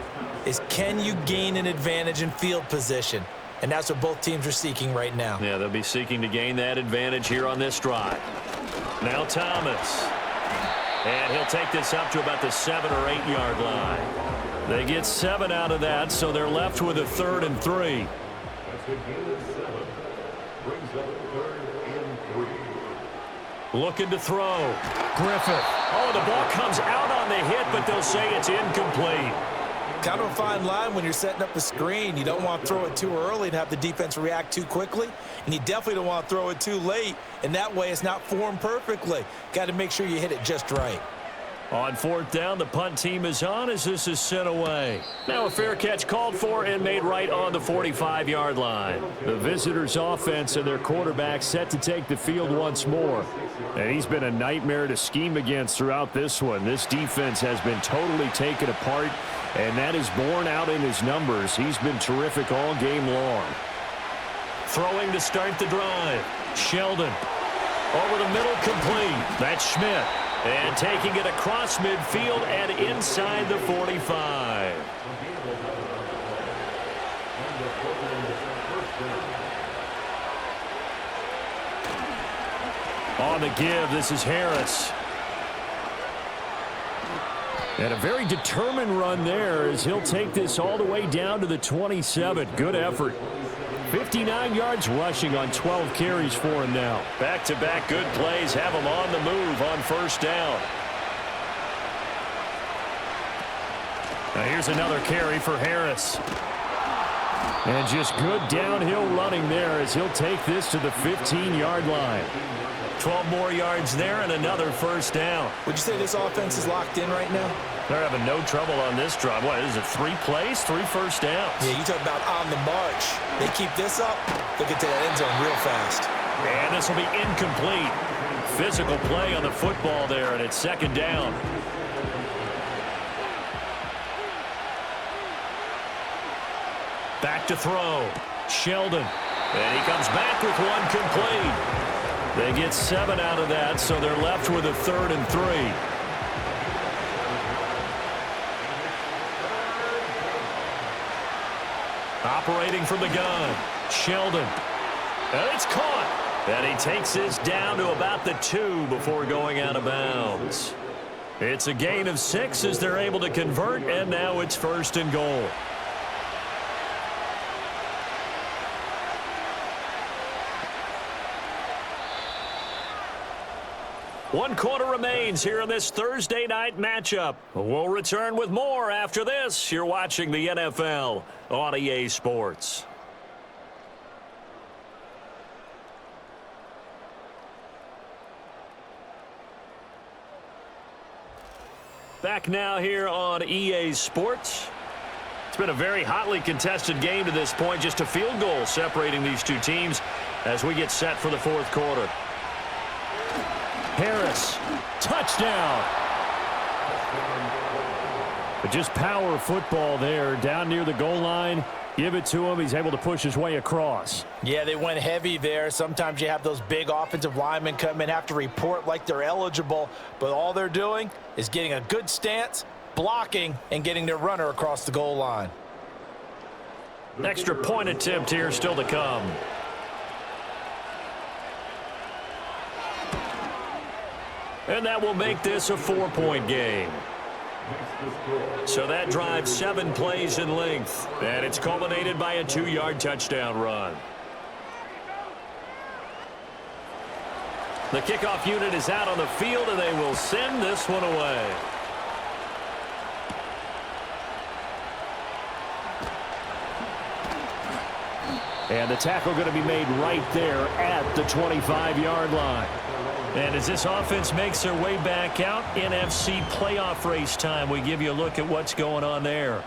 is, can you gain an advantage in field position? And that's what both teams are seeking right now. Yeah, they'll be seeking to gain that advantage here on this drive. Now Thomas. And he'll take this up to about the 7 or 8 yard line. They get 7 out of that, so they're left with a 3rd and 3. Looking to throw. Griffith. Oh, the ball comes out on the hit, but they'll say it's incomplete. Kind of a fine line when you're setting up a screen. You don't want to throw it too early and have the defense react too quickly. And you definitely don't want to throw it too late. And that way it's not formed perfectly. Got to make sure you hit it just right. On 4th down, the punt team is on as this is sent away. Now a fair catch called for and made right on the 45-yard line. The visitors' offense and their quarterback set to take the field once more. And he's been a nightmare to scheme against throughout this one. This defense has been totally taken apart, and that is borne out in his numbers. He's been terrific all game long. Throwing to start the drive. Sheldon. Over the middle, complete. That's Schmidt. And taking it across midfield and inside the 45. On the give, this is Harris. And a very determined run there as he'll take this all the way down to the 27. Good effort. 59 yards rushing on 12 carries for him now. Back-to-back good plays have him on the move on 1st down. Now here's another carry for Harris. And just good downhill running there as he'll take this to the 15-yard line. 12 more yards there and another 1st down. Would you say this offense is locked in right now? They're having no trouble on this drive. What is it, 3 plays, 3 first downs? Yeah, you talk about on the march. They keep this up, they'll get to that end zone real fast. And this will be incomplete. Physical play on the football there, and it's 2nd down. Back to throw. Sheldon. And he comes back with one complete. They get 7 out of that, so they're left with a 3rd and 3. Operating from the gun. Sheldon. And it's caught. And he takes this down to about the 2 before going out of bounds. It's a gain of 6 as they're able to convert, and now it's 1st and goal. One quarter remains here in this Thursday night matchup. We'll return with more after this. You're watching the NFL on EA Sports. Back now here on EA Sports. It's been a very hotly contested game to this point. Just a field goal separating these two teams as we get set for the 4th quarter. Harris, touchdown. But just power football there down near the goal line. Give it to him. He's able to push his way across. Yeah, they went heavy there. Sometimes you have those big offensive linemen come in, have to report like they're eligible, but all they're doing is getting a good stance, blocking, and getting their runner across the goal line. Extra point attempt here still to come. And that will make this a 4-point game. So that drive 7 plays in length. And it's culminated by a 2-yard touchdown run. The kickoff unit is out on the field, and they will send this one away. And the tackle going to be made right there at the 25-yard line. And as this offense makes their way back out, NFC playoff race time, we give you a look at what's going on there.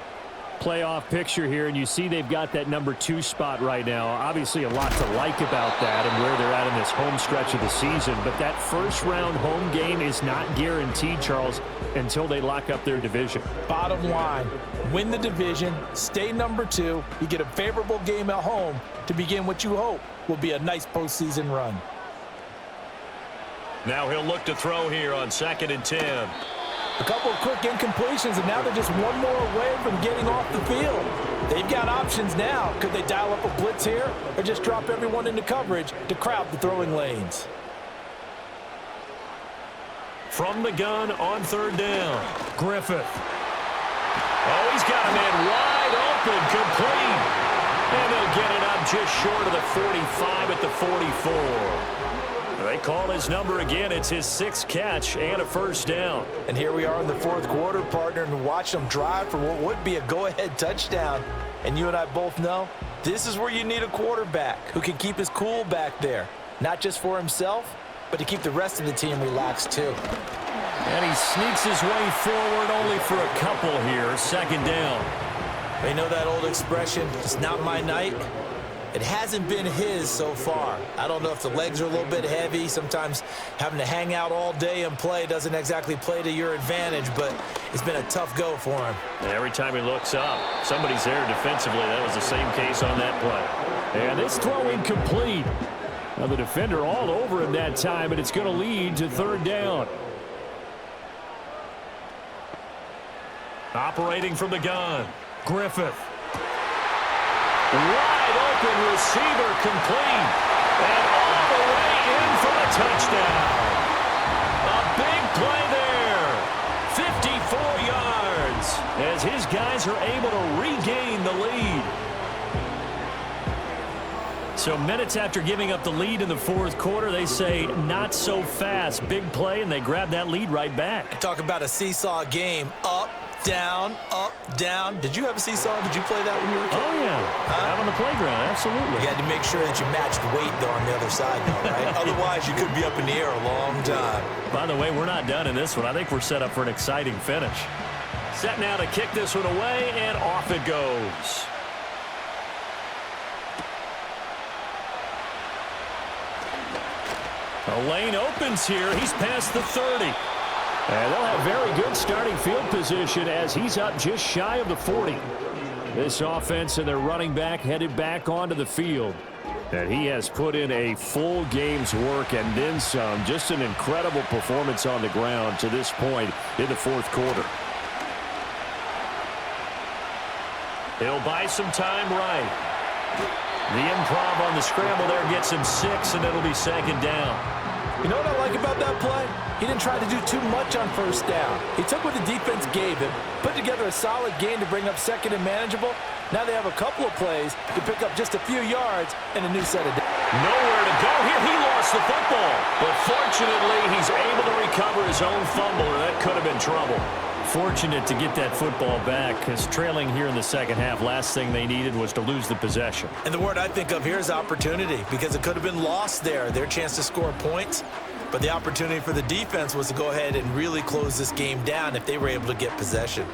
Playoff picture here, and you see they've got that number 2 spot right now. Obviously a lot to like about that and where they're at in this home stretch of the season, but that first-round home game is not guaranteed, Charles, until they lock up their division. Bottom line, win the division, stay number 2, you get a favorable game at home to begin what you hope will be a nice postseason run. Now he'll look to throw here on 2nd and 10. A couple of quick incompletions, and now they're just one more away from getting off the field. They've got options now. Could they dial up a blitz here or just drop everyone into coverage to crowd the throwing lanes? From the gun on 3rd down, Griffith. Oh, he's got a man wide open, complete. And they'll get it up just short of the 45 at the 44. They call his number again. It's his 6th catch and a 1st down. And here we are in the 4th quarter, partner, and watch them drive for what would be a go-ahead touchdown. And you and I both know this is where you need a quarterback who can keep his cool back there, not just for himself, but to keep the rest of the team relaxed too. And he sneaks his way forward only for a couple here. 2nd down. They know that old expression, it's not my night. It hasn't been his so far. I don't know if the legs are a little bit heavy. Sometimes having to hang out all day and play doesn't exactly play to your advantage, but it's been a tough go for him. And every time he looks up, somebody's there defensively. That was the same case on that play. And this throw incomplete. Now the defender all over him that time, and it's going to lead to 3rd down. Operating from the gun, Griffith. Wide open receiver, complete. And all the way in for a touchdown. A big play there. 54 yards as his guys are able to regain the lead. So minutes after giving up the lead in the 4th quarter, they say not so fast. Big play, and they grab that lead right back. Talk about a seesaw game. Up, down, up, down. Did you have a seesaw? Did you play that when you were a kid? Oh, yeah. Out on the playground, absolutely. You had to make sure that you matched weight, though, on the other side, though, right? Otherwise, you could be up in the air a long time. By the way, we're not done in this one. I think we're set up for an exciting finish. Set now to kick this one away, and off it goes. A lane opens here. He's past the 30. And they'll have very good starting field position as he's up just shy of the 40. This offense and their running back headed back onto the field. And he has put in a full game's work and then some. Just an incredible performance on the ground to this point in the 4th quarter. He'll buy some time right. The improv on the scramble there gets him 6, and it'll be 2nd down. You know what I like about that play? He didn't try to do too much on 1st down. He took what the defense gave him, put together a solid game to bring up 2nd and manageable. Now they have a couple of plays to pick up just a few yards and a new set of downs. Nowhere to go here. He lost the football. But fortunately, he's able to recover his own fumble, or that could have been trouble. Fortunate to get that football back, because trailing here in the 2nd half, last thing they needed was to lose the possession. And the word I think of here is opportunity, because it could have been lost there, their chance to score points. But the opportunity for the defense was to go ahead and really close this game down if they were able to get possession.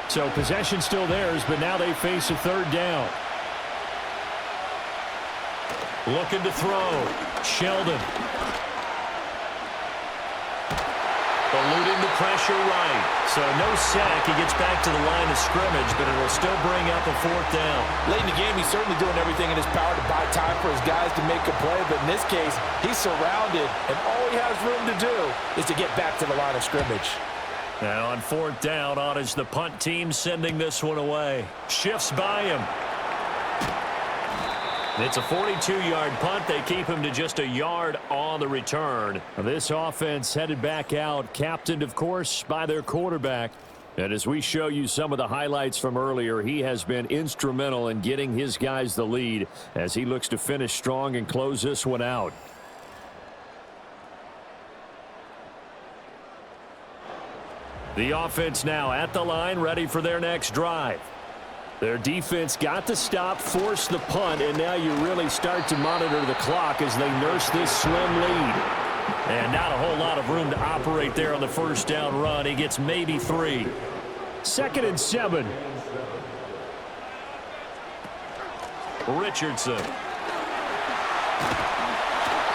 So possession still theirs, but now they face a 3rd down. Looking to throw. Sheldon. Eluding the pressure right. So no sack. He gets back to the line of scrimmage, but it'll still bring up a 4th down. Late in the game, he's certainly doing everything in his power to buy time for his guys to make a play. But in this case, he's surrounded, and all he has room to do is to get back to the line of scrimmage. Now on 4th down, on is the punt team sending this one away. Shifts by him. It's a 42-yard punt. They keep him to just a yard on the return. This offense headed back out, captained, of course, by their quarterback. And as we show you some of the highlights from earlier, he has been instrumental in getting his guys the lead as he looks to finish strong and close this one out. The offense now at the line, ready for their next drive. Their defense got the stop, forced the punt, and now you really start to monitor the clock as they nurse this slim lead. And not a whole lot of room to operate there on the first down run. He gets maybe 3. 2nd and 7. Richardson.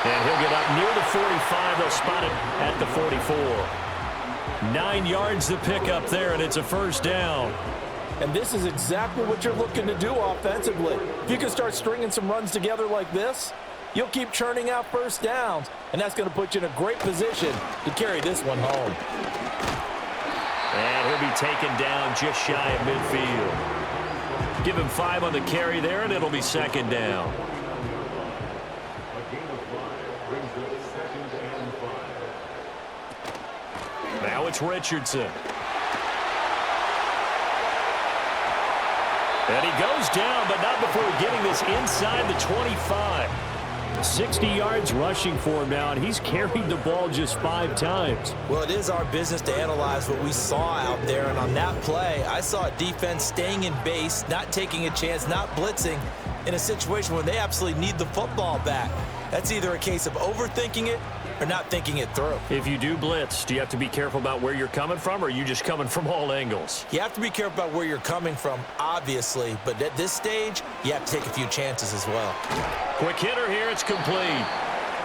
And he'll get up near the 45. They'll spot him at the 44. 9 yards to pick up there, and it's a first down. And this is exactly what you're looking to do offensively. If you can start stringing some runs together like this, you'll keep churning out first downs, and that's going to put you in a great position to carry this one home. And he'll be taken down just shy of midfield. Give him 5 on the carry there, and it'll be 2nd down. Now it's Richardson. And he goes down, but not before getting this inside the 25. 60 yards rushing for him now, and he's carried the ball just 5 times. Well, it is our business to analyze what we saw out there, and on that play, I saw a defense staying in base, not taking a chance, not blitzing, in a situation where they absolutely need the football back. That's either a case of overthinking it or not thinking it through. If you do blitz, do you have to be careful about where you're coming from, or are you just coming from all angles? You have to be careful about where you're coming from, obviously, but at this stage, you have to take a few chances as well. Quick hitter here, it's complete.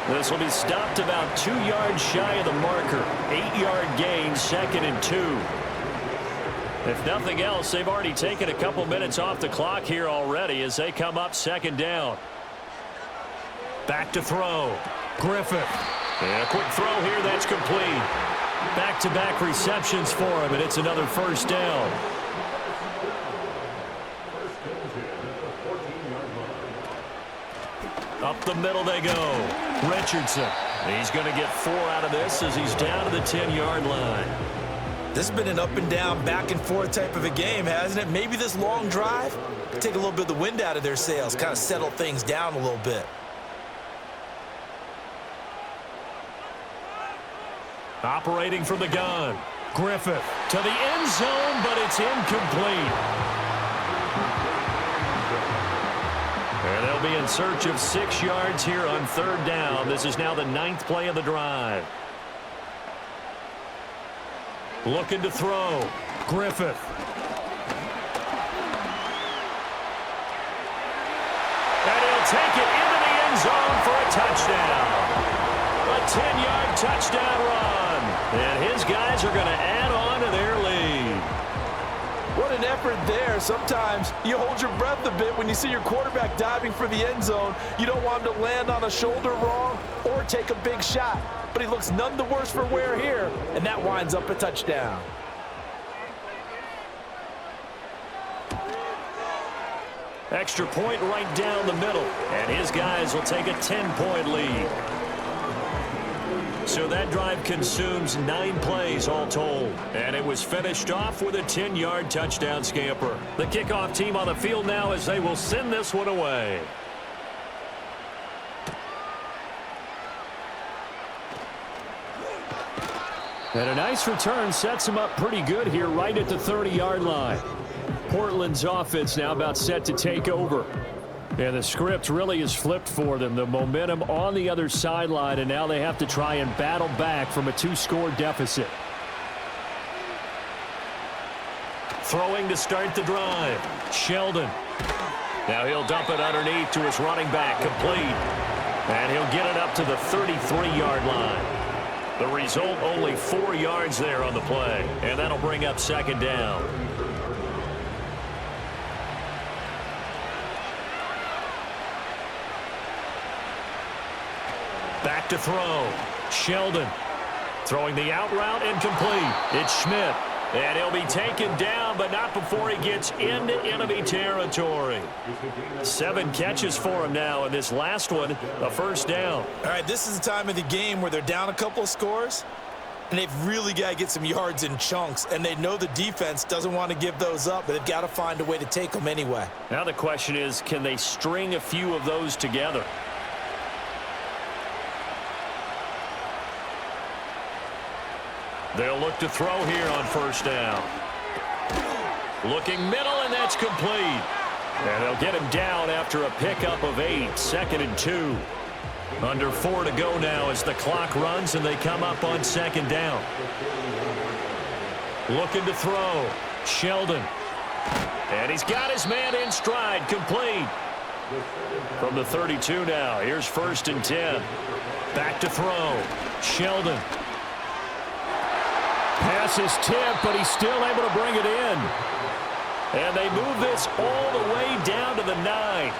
This will be stopped about 2 yards shy of the marker. 8-yard gain, 2nd and 2. If nothing else, they've already taken a couple minutes off the clock here already as they come up 2nd down. Back to throw. Griffith. And a quick throw here, that's complete. Back-to-back receptions for him, and it's another first down. Up the middle they go. Richardson. He's going to get 4 out of this as he's down to the 10-yard line. This has been an up-and-down, back-and-forth type of a game, hasn't it? Maybe this long drive take a little bit of the wind out of their sails, kind of settle things down a little bit. Operating from the gun. Griffith to the end zone, but it's incomplete. And they'll be in search of 6 yards here on 3rd down. This is now the 9th play of the drive. Looking to throw. Griffith. And he'll take it into the end zone for a touchdown. A 10-yard touchdown run. And his guys are going to add on to their lead. What an effort there. Sometimes you hold your breath a bit when you see your quarterback diving for the end zone. You don't want him to land on a shoulder wrong or take a big shot. But he looks none the worse for wear here, and that winds up a touchdown. Extra point right down the middle. And his guys will take a 10-point lead. So that drive consumes 9 plays all told. And it was finished off with a 10-yard touchdown scamper. The kickoff team on the field now as they will send this one away. And a nice return sets him up pretty good here right at the 30-yard line. Portland's offense now about set to take over. And the script really is flipped for them. The momentum on the other sideline, and now they have to try and battle back from a 2-score deficit. Throwing to start the drive. Sheldon. Now he'll dump it underneath to his running back, complete. And he'll get it up to the 33-yard line. The result, only 4 yards there on the play. And that'll bring up 2nd down. Back to throw. Sheldon. Throwing the out route incomplete. It's Schmidt. And he'll be taken down, but not before he gets into enemy territory. 7 catches for him now, and this last one, a first down. All right, this is the time of the game where they're down a couple of scores, and they've really got to get some yards in chunks, and they know the defense doesn't want to give those up, but they've got to find a way to take them anyway. Now the question is, can they string a few of those together? They'll look to throw here on first down. Looking middle, and that's complete. And they'll get him down after a pickup of 8, 2nd and 2. Under 4 to go now as the clock runs, and they come up on 2nd down. Looking to throw. Sheldon. And he's got his man in stride, complete. From the 32 now, here's 1st and 10. Back to throw. Sheldon. Pass is tipped, but he's still able to bring it in. And they move this all the way down to the 9.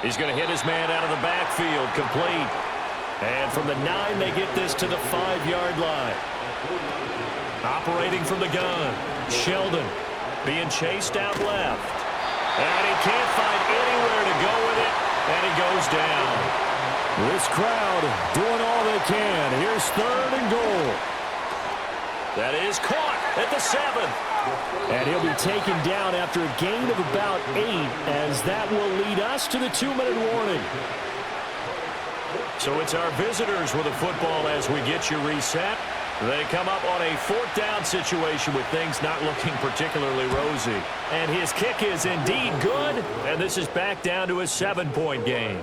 He's going to hit his man out of the backfield, complete. And from the 9, they get this to the 5-yard line. Operating from the gun, Sheldon being chased out left. And he can't find anywhere to go with it, and he goes down. This crowd doing all they can. Here's 3rd and goal. That is caught at the 7th. And he'll be taken down after a gain of about 8, as that will lead us to the 2-minute warning. So it's our visitors with the football as we get you reset. They come up on a 4th down situation with things not looking particularly rosy. And his kick is indeed good, and this is back down to a 7-point game.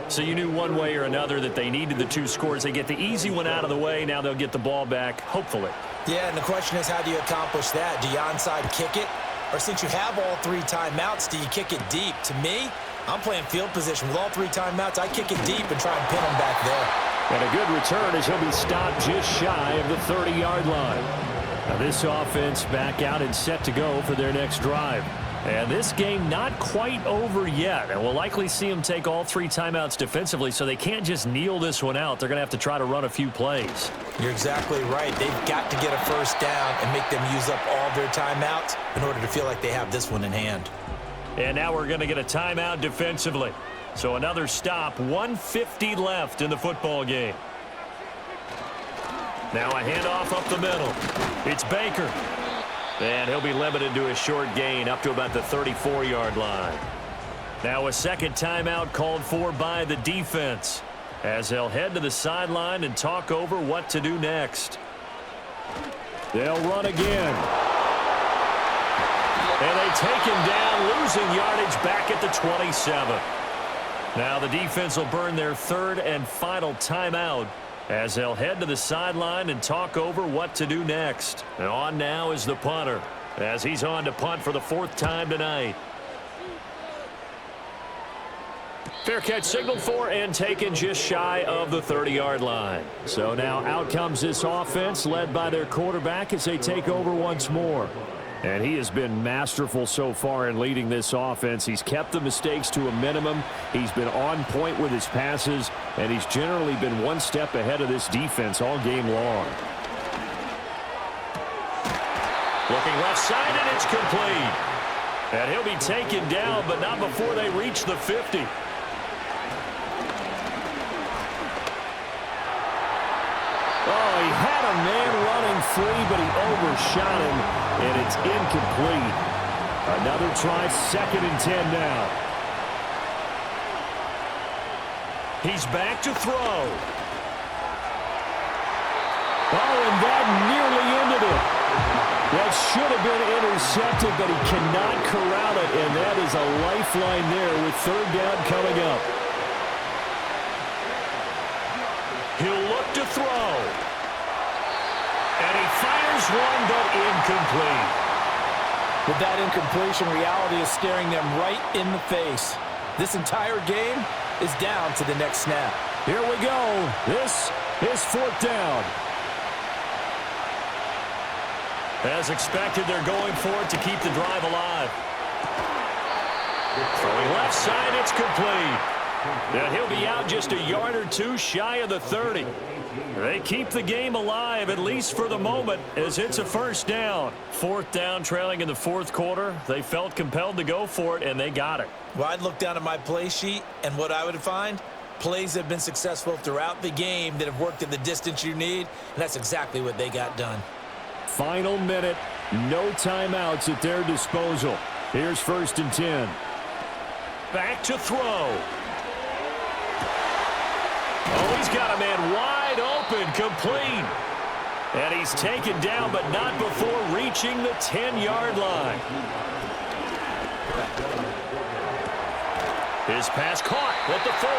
So you knew one way or another that they needed the 2 scores. They get the easy one out of the way. Now they'll get the ball back, hopefully. Yeah, and the question is, how do you accomplish that? Do you onside kick it? Or since you have all 3 timeouts, do you kick it deep? To me, I'm playing field position. With all 3 timeouts, I kick it deep and try and pin them back there. And a good return as he'll be stopped just shy of the 30-yard line. Now this offense back out and set to go for their next drive. And this game not quite over yet. And we'll likely see them take all 3 timeouts defensively, so they can't just kneel this one out. They're going to have to try to run a few plays. You're exactly right. They've got to get a first down and make them use up all their timeouts in order to feel like they have this one in hand. And now we're going to get a timeout defensively. So another stop, 1:50 left in the football game. Now a handoff up the middle. It's Baker. And he'll be limited to a short gain up to about the 34-yard line. Now a second timeout called for by the defense as they'll head to the sideline and talk over what to do next. They'll run again. And they take him down, losing yardage back at the 27. Now the defense will burn their 3rd and final timeout as they'll head to the sideline and talk over what to do next. And on now is the punter as he's on to punt for the 4th time tonight. Fair catch signaled for and taken just shy of the 30-yard line. So now out comes this offense led by their quarterback as they take over once more. And he has been masterful so far in leading this offense. He's kept the mistakes to a minimum. He's been on point with his passes, and he's generally been one step ahead of this defense all game long. Looking left side, and it's complete. And he'll be taken down, but not before they reach the 50. Oh, he had a man running free, but he overshot him, and it's incomplete. Another try, 2nd and 10 now. He's back to throw. Oh, and that nearly ended it. That should have been intercepted, but he cannot corral it, and that is a lifeline there with 3rd down coming up. He'll look to throw. And he fires one, but incomplete. With that incompletion, reality is staring them right in the face. This entire game is down to the next snap. Here we go. This is 4th down. As expected, they're going for it to keep the drive alive. Throwing left side, it's complete. And he'll be out just a yard or two shy of the 30. They keep the game alive, at least for the moment, as it's a first down. Fourth down, trailing in the fourth quarter. They felt compelled to go for it, and they got it. Well, I'd look down at my play sheet, and what I would find, plays have been successful throughout the game that have worked at the distance you need, and that's exactly what they got done. Final minute, no timeouts at their disposal. Here's 1st and 10. Back to throw. Oh, he's got a man wide open, complete. And he's taken down, but not before reaching the 10-yard line. His pass caught at the 4.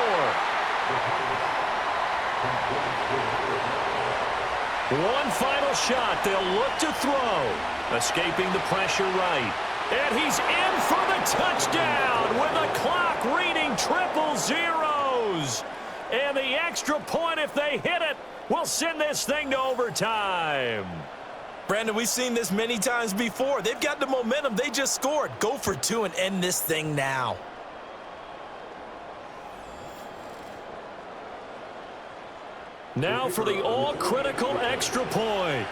One final shot. They'll look to throw. Escaping the pressure right. And he's in for the touchdown with the clock reading triple zeros. And the extra point, if they hit it, will send this thing to overtime. Brandon, we've seen this many times before. They've got the momentum. They just scored. Go for 2 and end this thing now. Now for the all-critical extra point.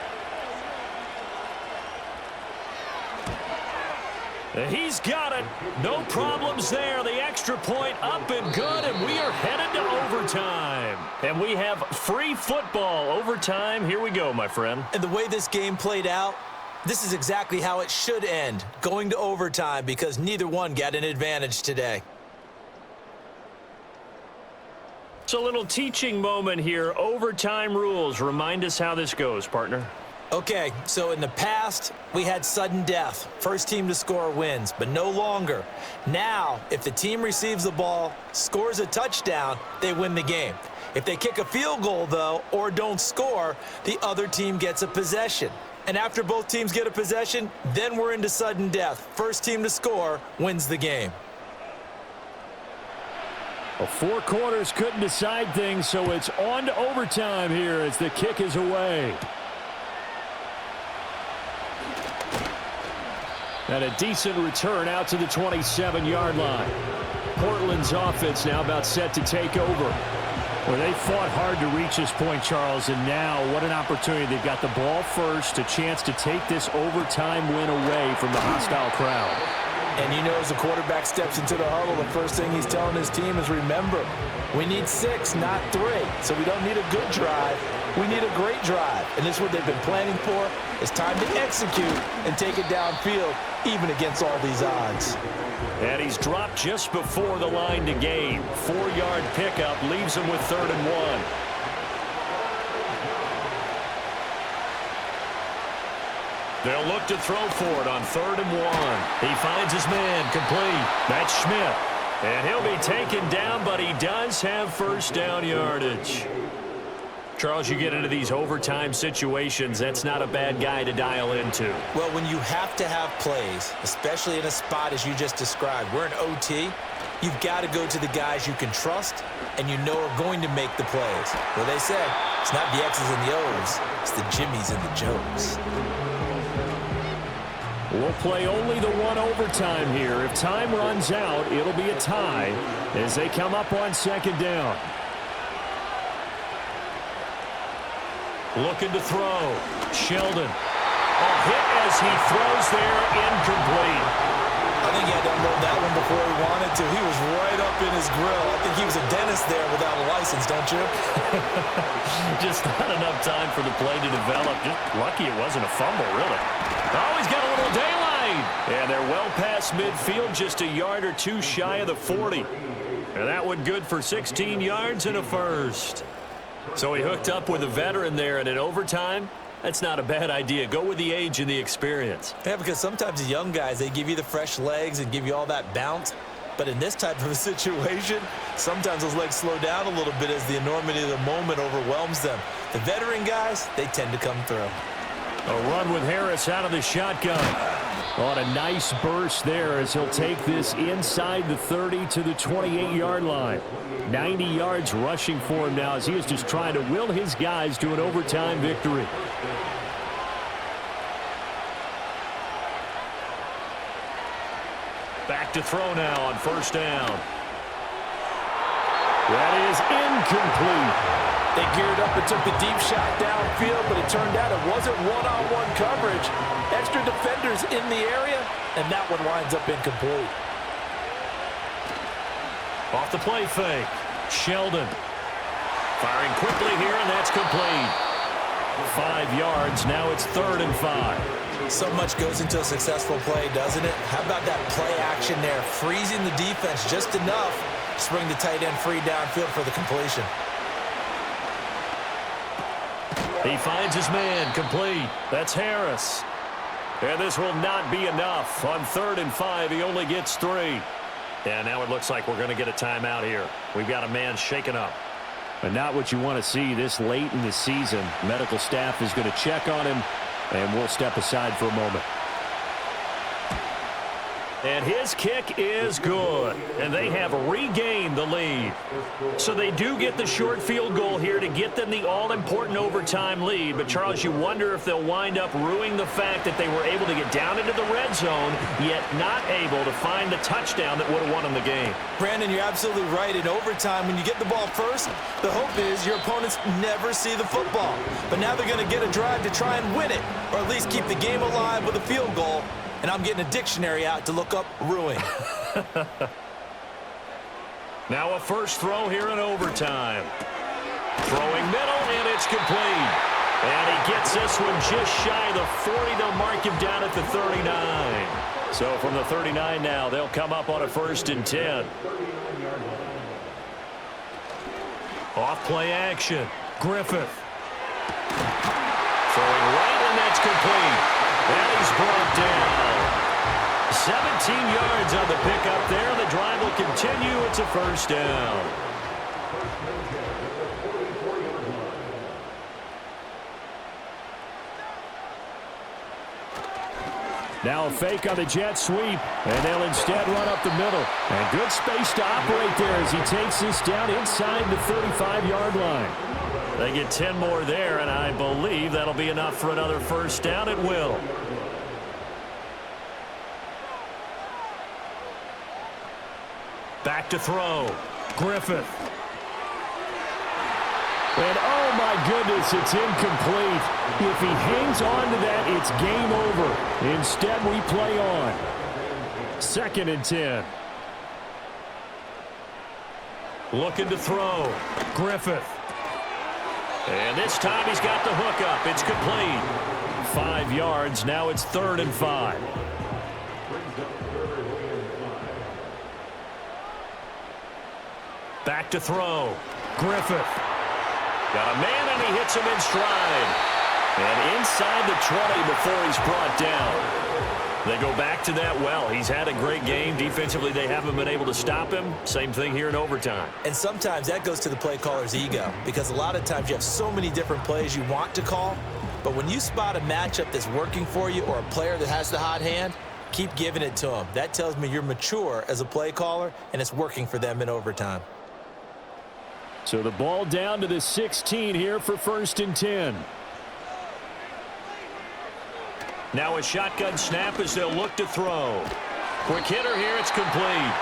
He's got it. No problems there. The extra point up and good, and we are headed to overtime. And we have free football. Overtime. Here we go, my friend. And the way this game played out, this is exactly how it should end, going to overtime, because neither one got an advantage today. It's a little teaching moment here. Overtime rules. Remind us how this goes, partner. Okay, so in the past, we had sudden death. First team to score wins, but no longer. Now, if the team receives the ball, scores a touchdown, they win the game. If they kick a field goal, though, or don't score, the other team gets a possession. And after both teams get a possession, then we're into sudden death. First team to score wins the game. Well, 4 quarters couldn't decide things, so it's on to overtime here as the kick is away. And a decent return out to the 27-yard line. Portland's offense now about set to take over. Well, they fought hard to reach this point, Charles, and now what an opportunity. They've got the ball first, a chance to take this overtime win away from the hostile crowd. And you know, as the quarterback steps into the huddle, the first thing he's telling his team is, remember, we need 6, not 3. So we don't need a good drive. We need a great drive. And this is what they've been planning for. It's time to execute and take it downfield, even against all these odds. And he's dropped just before the line to gain. 4-yard pickup leaves him with 3rd and 1. They'll look to throw for it on 3rd and 1. He finds his man complete. That's Schmidt. And he'll be taken down, but he does have first down yardage. Charles, you get into these overtime situations, that's not a bad guy to dial into. Well, when you have to have plays, especially in a spot as you just described, we're in OT, you've got to go to the guys you can trust and you know are going to make the plays. Well, they say it's not the X's and the O's, it's the Jimmies and the Joes. We'll play only the one overtime here. If time runs out, it'll be a tie as they come up on 2nd down. Looking to throw. Sheldon. A hit as he throws there, incomplete. I think he had to unload that one before he wanted to. He was right up in his grill. I think he was a dentist there without a license, don't you? Just not enough time for the play to develop. Just lucky it wasn't a fumble, really. Oh, he's got a little daylight. And they're well past midfield, just a yard or 2 shy of the 40. And that one good for 16 yards and a first. So he hooked up with a veteran there, and in overtime, that's not a bad idea. Go with the age and the experience. Yeah, because sometimes the young guys, they give you the fresh legs and give you all that bounce. But in this type of a situation, sometimes those legs slow down a little bit as the enormity of the moment overwhelms them. The veteran guys, they tend to come through. A run with Harris out of the shotgun. On a nice burst there as he'll take this inside the 30 to the 28-yard line. 90 yards rushing for him now as he is just trying to will his guys to an overtime victory. Back to throw now on 1st down. That is incomplete. They geared up and took the deep shot downfield, but it turned out it wasn't one-on-one coverage. Extra defenders in the area, and that one winds up incomplete. Off the play fake. Sheldon. Firing quickly here, and that's complete. 5 yards. Now it's 3rd and 5. So much goes into a successful play, doesn't it? How about that play action there? Freezing the defense just enough to spring the tight end free downfield for the completion. He finds his man. Complete. That's Harris. And this will not be enough. On 3rd and 5, he only gets 3. And now it looks like we're going to get a timeout here. We've got a man shaken up. And not what you want to see this late in the season. Medical staff is going to check on him, and we'll step aside for a moment. And his kick is good. And they have regained the lead. So they do get the short field goal here to get them the all-important overtime lead. But, Charles, you wonder if they'll wind up ruining the fact that they were able to get down into the red zone, yet not able to find the touchdown that would have won them the game. Brandon, you're absolutely right. In overtime, when you get the ball first, the hope is your opponents never see the football. But now they're going to get a drive to try and win it, or at least keep the game alive with a field goal. And I'm getting a dictionary out to look up ruin. Now a first throw here in overtime. Throwing middle, and it's complete. And he gets this one just shy of the 40. They'll mark him down at the 39. So from the 39 now, they'll come up on a 1st and 10. Off play action. Griffith. Throwing right, and that's complete. And he's brought down. 17 yards on the pickup there. The drive will continue. It's a first down. Now a fake on the jet sweep, and they'll instead run up the middle. And good space to operate there as he takes this down inside the 35-yard line. They get 10 more there, and I believe that'll be enough for another first down. It will. Back to throw. Griffith. And oh my goodness, it's incomplete. If he hangs on to that, it's game over. Instead, we play on. 2nd and 10. Looking to throw. Griffith. And this time he's got the hook up. It's complete. 5 yards. Now it's 3rd and 5. Back to throw. Griffith. Got a man, and he hits him in stride. And inside the 20 before he's brought down. They go back to that well. He's had a great game. Defensively, they haven't been able to stop him. Same thing here in overtime. And sometimes that goes to the play caller's ego, because a lot of times you have so many different plays you want to call, but when you spot a matchup that's working for you or a player that has the hot hand, keep giving it to him. That tells me you're mature as a play caller, and it's working for them in overtime. So the ball down to the 16 here for 1st and 10. Now a shotgun snap as they'll look to throw. Quick hitter here, it's complete.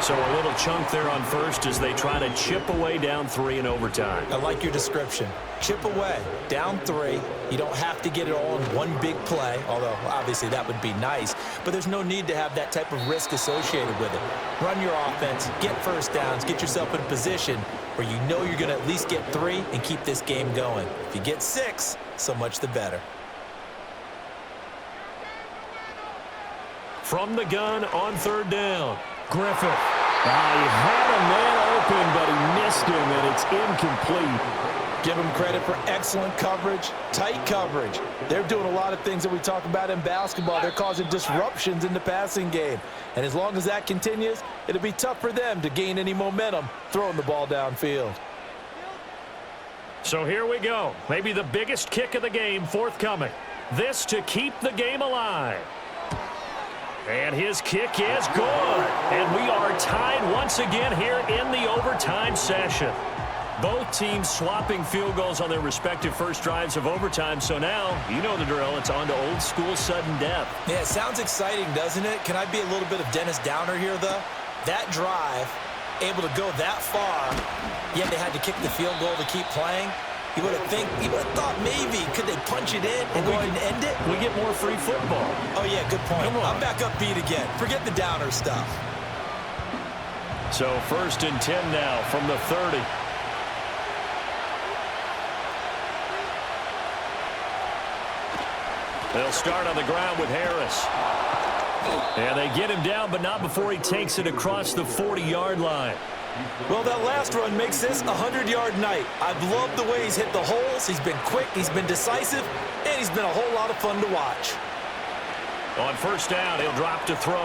So a little chunk there on first as they try to chip away down 3 in overtime. I like your description. Chip away, down 3. You don't have to get it all in one big play, although obviously that would be nice. But there's no need to have that type of risk associated with it. Run your offense, get first downs, get yourself in a position where you know you're going to at least get 3 and keep this game going. If you get 6, so much the better. From the gun on 3rd down. Griffith. He had a man open, but he missed him, and it's incomplete. Give them credit for excellent coverage, tight coverage. They're doing a lot of things that we talk about in basketball. They're causing disruptions in the passing game. And as long as that continues, it'll be tough for them to gain any momentum throwing the ball downfield. So here we go. Maybe the biggest kick of the game forthcoming. This to keep the game alive. And his kick is good. And we are tied once again here in the overtime session. Both teams swapping field goals on their respective first drives of overtime. So now, you know the drill. It's on to old school sudden death. Yeah, it sounds exciting, doesn't it? Can I be a little bit of Dennis Downer here, though? That drive able to go that far, yet they had to kick the field goal to keep playing. You would have thought maybe, could they punch it in and go ahead and end it? We get more free football. Oh, yeah, good point. Come on. I'm back upbeat again. Forget the downer stuff. So 1st and 10 now from the 30. They'll start on the ground with Harris. And they get him down, but not before he takes it across the 40-yard line. Well, that last run makes this a 100-yard night. I've loved the way he's hit the holes. He's been quick, he's been decisive, and he's been a whole lot of fun to watch. On 1st down, he'll drop to throw.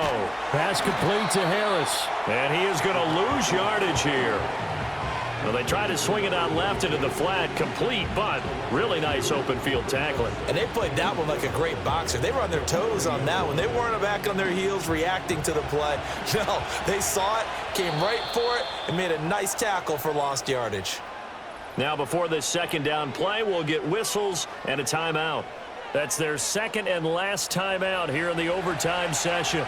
Pass complete to Harris. And he is going to lose yardage here. Well, they try to swing it out left into the flat, complete, but really nice open field tackling. And they played that one like a great boxer. They were on their toes on that one. They weren't back on their heels reacting to the play. No, they saw it, came right for it, and made a nice tackle for lost yardage. Now before this 2nd down play, we'll get whistles and a timeout. That's their 2nd and last timeout here in the overtime session.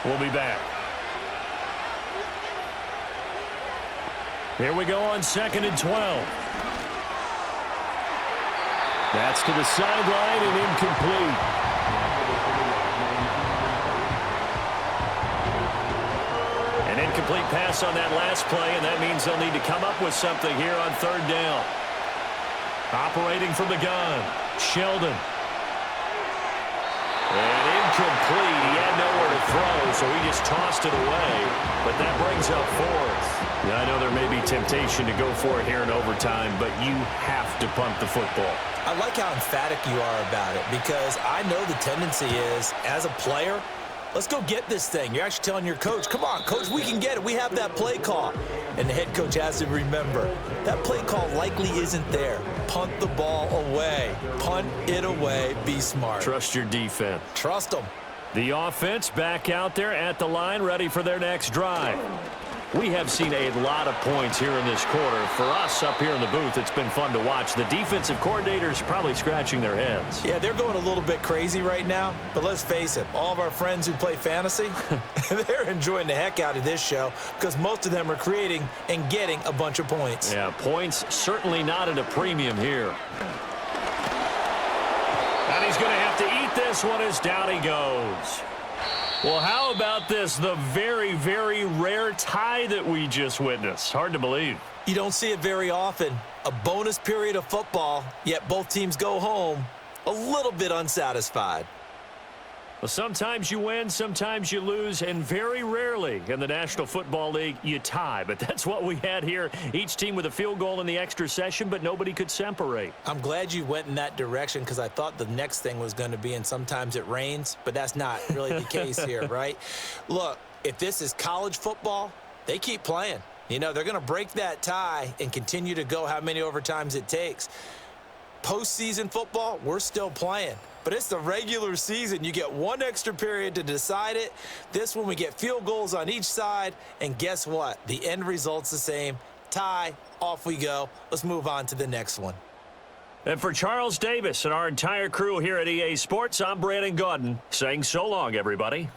We'll be back. Here we go on 2nd and 12. That's to the sideline and incomplete. An incomplete pass on that last play, and that means they'll need to come up with something here on 3rd down. Operating from the gun, Sheldon. And incomplete. He had nowhere to throw, so he just tossed it away. But that brings up 4th. Yeah, I know there may be temptation to go for it here in overtime, but you have to punt the football. I like how emphatic you are about it, because I know the tendency is, as a player, let's go get this thing. You're actually telling your coach, come on, coach, we can get it. We have that play call. And the head coach has to remember, that play call likely isn't there. Punt the ball away. Punt it away. Be smart. Trust your defense. Trust them. The offense back out there at the line, ready for their next drive. We have seen a lot of points here in this quarter. For us up here in the booth, it's been fun to watch. The defensive coordinators probably scratching their heads. Yeah, they're going a little bit crazy right now. But let's face it, all of our friends who play fantasy, they're enjoying the heck out of this show because most of them are creating and getting a bunch of points. Yeah, points certainly not at a premium here. And he's going to have to eat this one as down he goes. Well, how about this? The very, very rare tie that we just witnessed. Hard to believe. You don't see it very often. A bonus period of football, yet both teams go home a little bit unsatisfied. Well, sometimes you win, sometimes you lose, and very rarely in the National Football League you tie. But that's what we had here. Each team with a field goal in the extra session, but nobody could separate. I'm glad you went in that direction because I thought the next thing was going to be, and sometimes it rains, but that's not really the case here, right? Look, if this is college football, they keep playing. You know, they're going to break that tie and continue to go how many overtimes it takes. Postseason football, we're still playing. But it's the regular season. You get one extra period to decide it. This one, we get field goals on each side. And guess what? The end result's the same. Tie, off we go. Let's move on to the next one. And for Charles Davis and our entire crew here at EA Sports, I'm Brandon Gaudin saying so long, everybody.